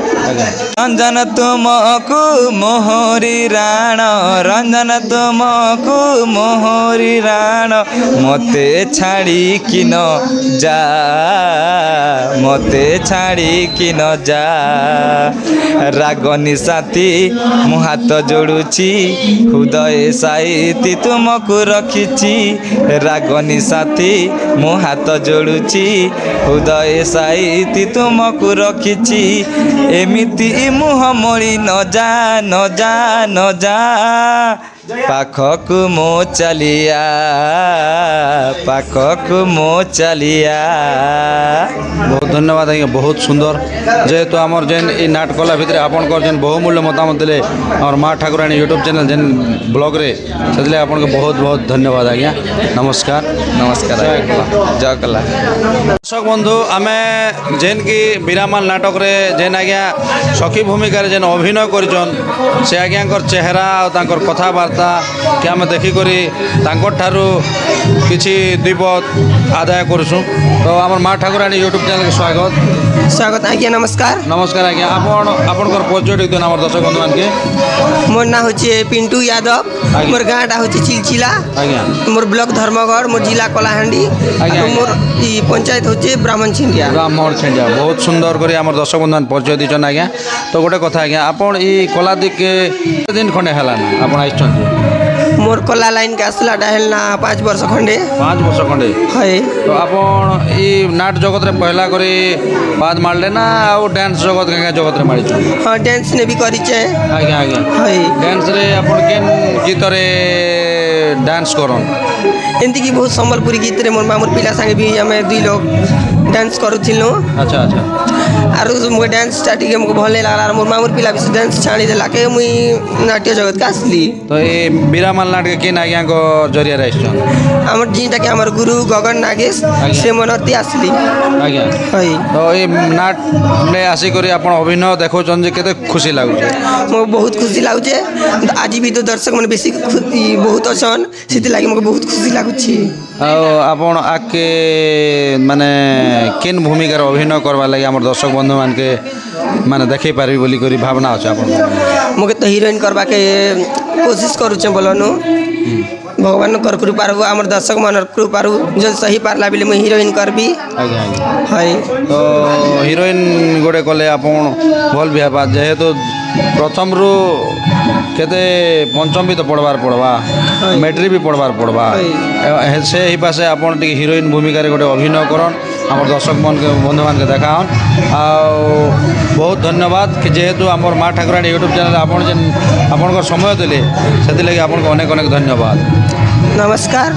G: रंजन तुमको मोहरी राण, रंजन तुमको मोहरी राण, मते छाड़ी कि न जा, मते छाड़ी कि न जा, रागनी साथी मु हाथ जोड़ुची हृदय साइती तुमको रखिची, रागनी साथी मु हाथ जोड़ुची हृदय साइती तुमको रखिची, एमिति मुह मोड़ी न जा न जा न जा, पाखकु मो चलिया पाखकु मो चलिया।
A: बहुत धन्यवाद आज्ञा, बहुत सुंदर। जेहेतु आमर जेन ई नाटकला भितर आपनकर जेन बहुमूल्य मतामत देले और माँ ठाकुराणी यूट्यूब चैनल जेन ब्लॉग रे से आपन बहुत बहुत धन्यवाद आज्ञा। नमस्कार
G: नमस्कार जय कला।
A: दर्शक बंधु आमे जेन की बीरामाल नाटक रे जेन आज्ञा सखी भूमिका जेन अभिनय करछन से आज्ञाकर चेहरा और तांकर कथाबार्ता कि आमे देखी करी तांकर ठारू किछि द्विपद आदाय करछु। तो आमर माँ ठाकुराणी यूट्यूब चैनल के स्वागत।
F: स्वागत आज्ञा नमस्कार।
A: नमस्कार आज्ञा आपणकर परिचय टिक दिन आमर दर्शक बंधु मान के।
F: मोर ना होचे पिंटू यादव,
A: आज्ञा।
F: मोर गाँटा होचे चिलचिला,
A: आज्ञा
F: मोर ब्लॉक धर्मगढ़, मोर जिला कलाहांडी,
A: आज्ञा।
F: मोर ई पंचायत होचे ब्राह्मण छिंडिया।
A: ब्राह्मण छेंजा बहुत सुंदर करी आमर दर्शक बंधु मान परिचय दीछन आज्ञा। तो गोटे कथा आज्ञा आपण ई कलादिक के दिन खंडे हला ना आपण आइछन
F: मोर कला लाइन के आसला डाहेल ना 5 वर्ष खंडे
A: 5 वर्ष खंडे।
F: है।
A: तो आपण ई नाट जगत रे पहला करी बाद मारले ना आउ डांस जगत के जगत रे मारिछन।
F: हाँ डांस ने भी करिचे।
A: आज्ञा आज्ञा
F: है।
A: डांस रे आपण केन गीत रे डांस करन।
F: एमती की बहुत संबलपुरी गीत रे मोर मामूर पिला संगे भी हमें 2 लोग डांस करुथिलु।
A: अच्छा अच्छा
F: आरो मोर डांस स्टार्टिंग के हमको भले लागला मोर मामूर पिला भी डांस छाणी देला के मुई नाट्य जगत का असली।
A: तो ये बीरामाल नाट के केन आज्ञा को जरिया रे आइछन।
F: हमर जीटा के हमर गुरु गगन नागेश
A: आज्ञा।
F: से मनती असली।
A: आज्ञा
F: है।
A: तो ये नाट ने आसी करी आपण अभिनय देखौछन जे केते खुशी लागुछे।
F: मो बहुत खुशी लागुचे। आज भी तो दर्शक मन बेसी बहुत अछन सेति लागि मको बहुत खुशी लागुची।
A: आपण आके माने केन भूमिका रे अभिनय करबा लागि हमर दर्शक बंधु मान के माने देखै पारबी बोली करी भावना अछि आपण।
F: मके तो हीरोइन करबा के कोशिश करूचे बोलनु। भगवान कर कृपा रहू हमर दर्शक मन कृपा रहू जन सही पारला बिले मैं हीरोइन करबी।
A: आज्ञा आज्ञा
F: है।
A: तो हिरोइन गोटे कले आपण भल भी हेबा जेहेतु प्रथम रु केते पंचम भी तो पढ़वार पड़वा मैट्रिक भी पढ़वार पड़वा से ही पासे आपण टी हिरोइन भूमिका रे गोटे अभिनय करन हमर दर्शक मन के बंधु मान के देखाओन। आ बहुत धन्यवाद कि जेहेतु हमर माँ ठाकुराणी यूट्यूब चैनल आपण जेन आपणकर समय देले सेति लागि आपनको अनेक अनेक धन्यवाद।
F: नमस्कार।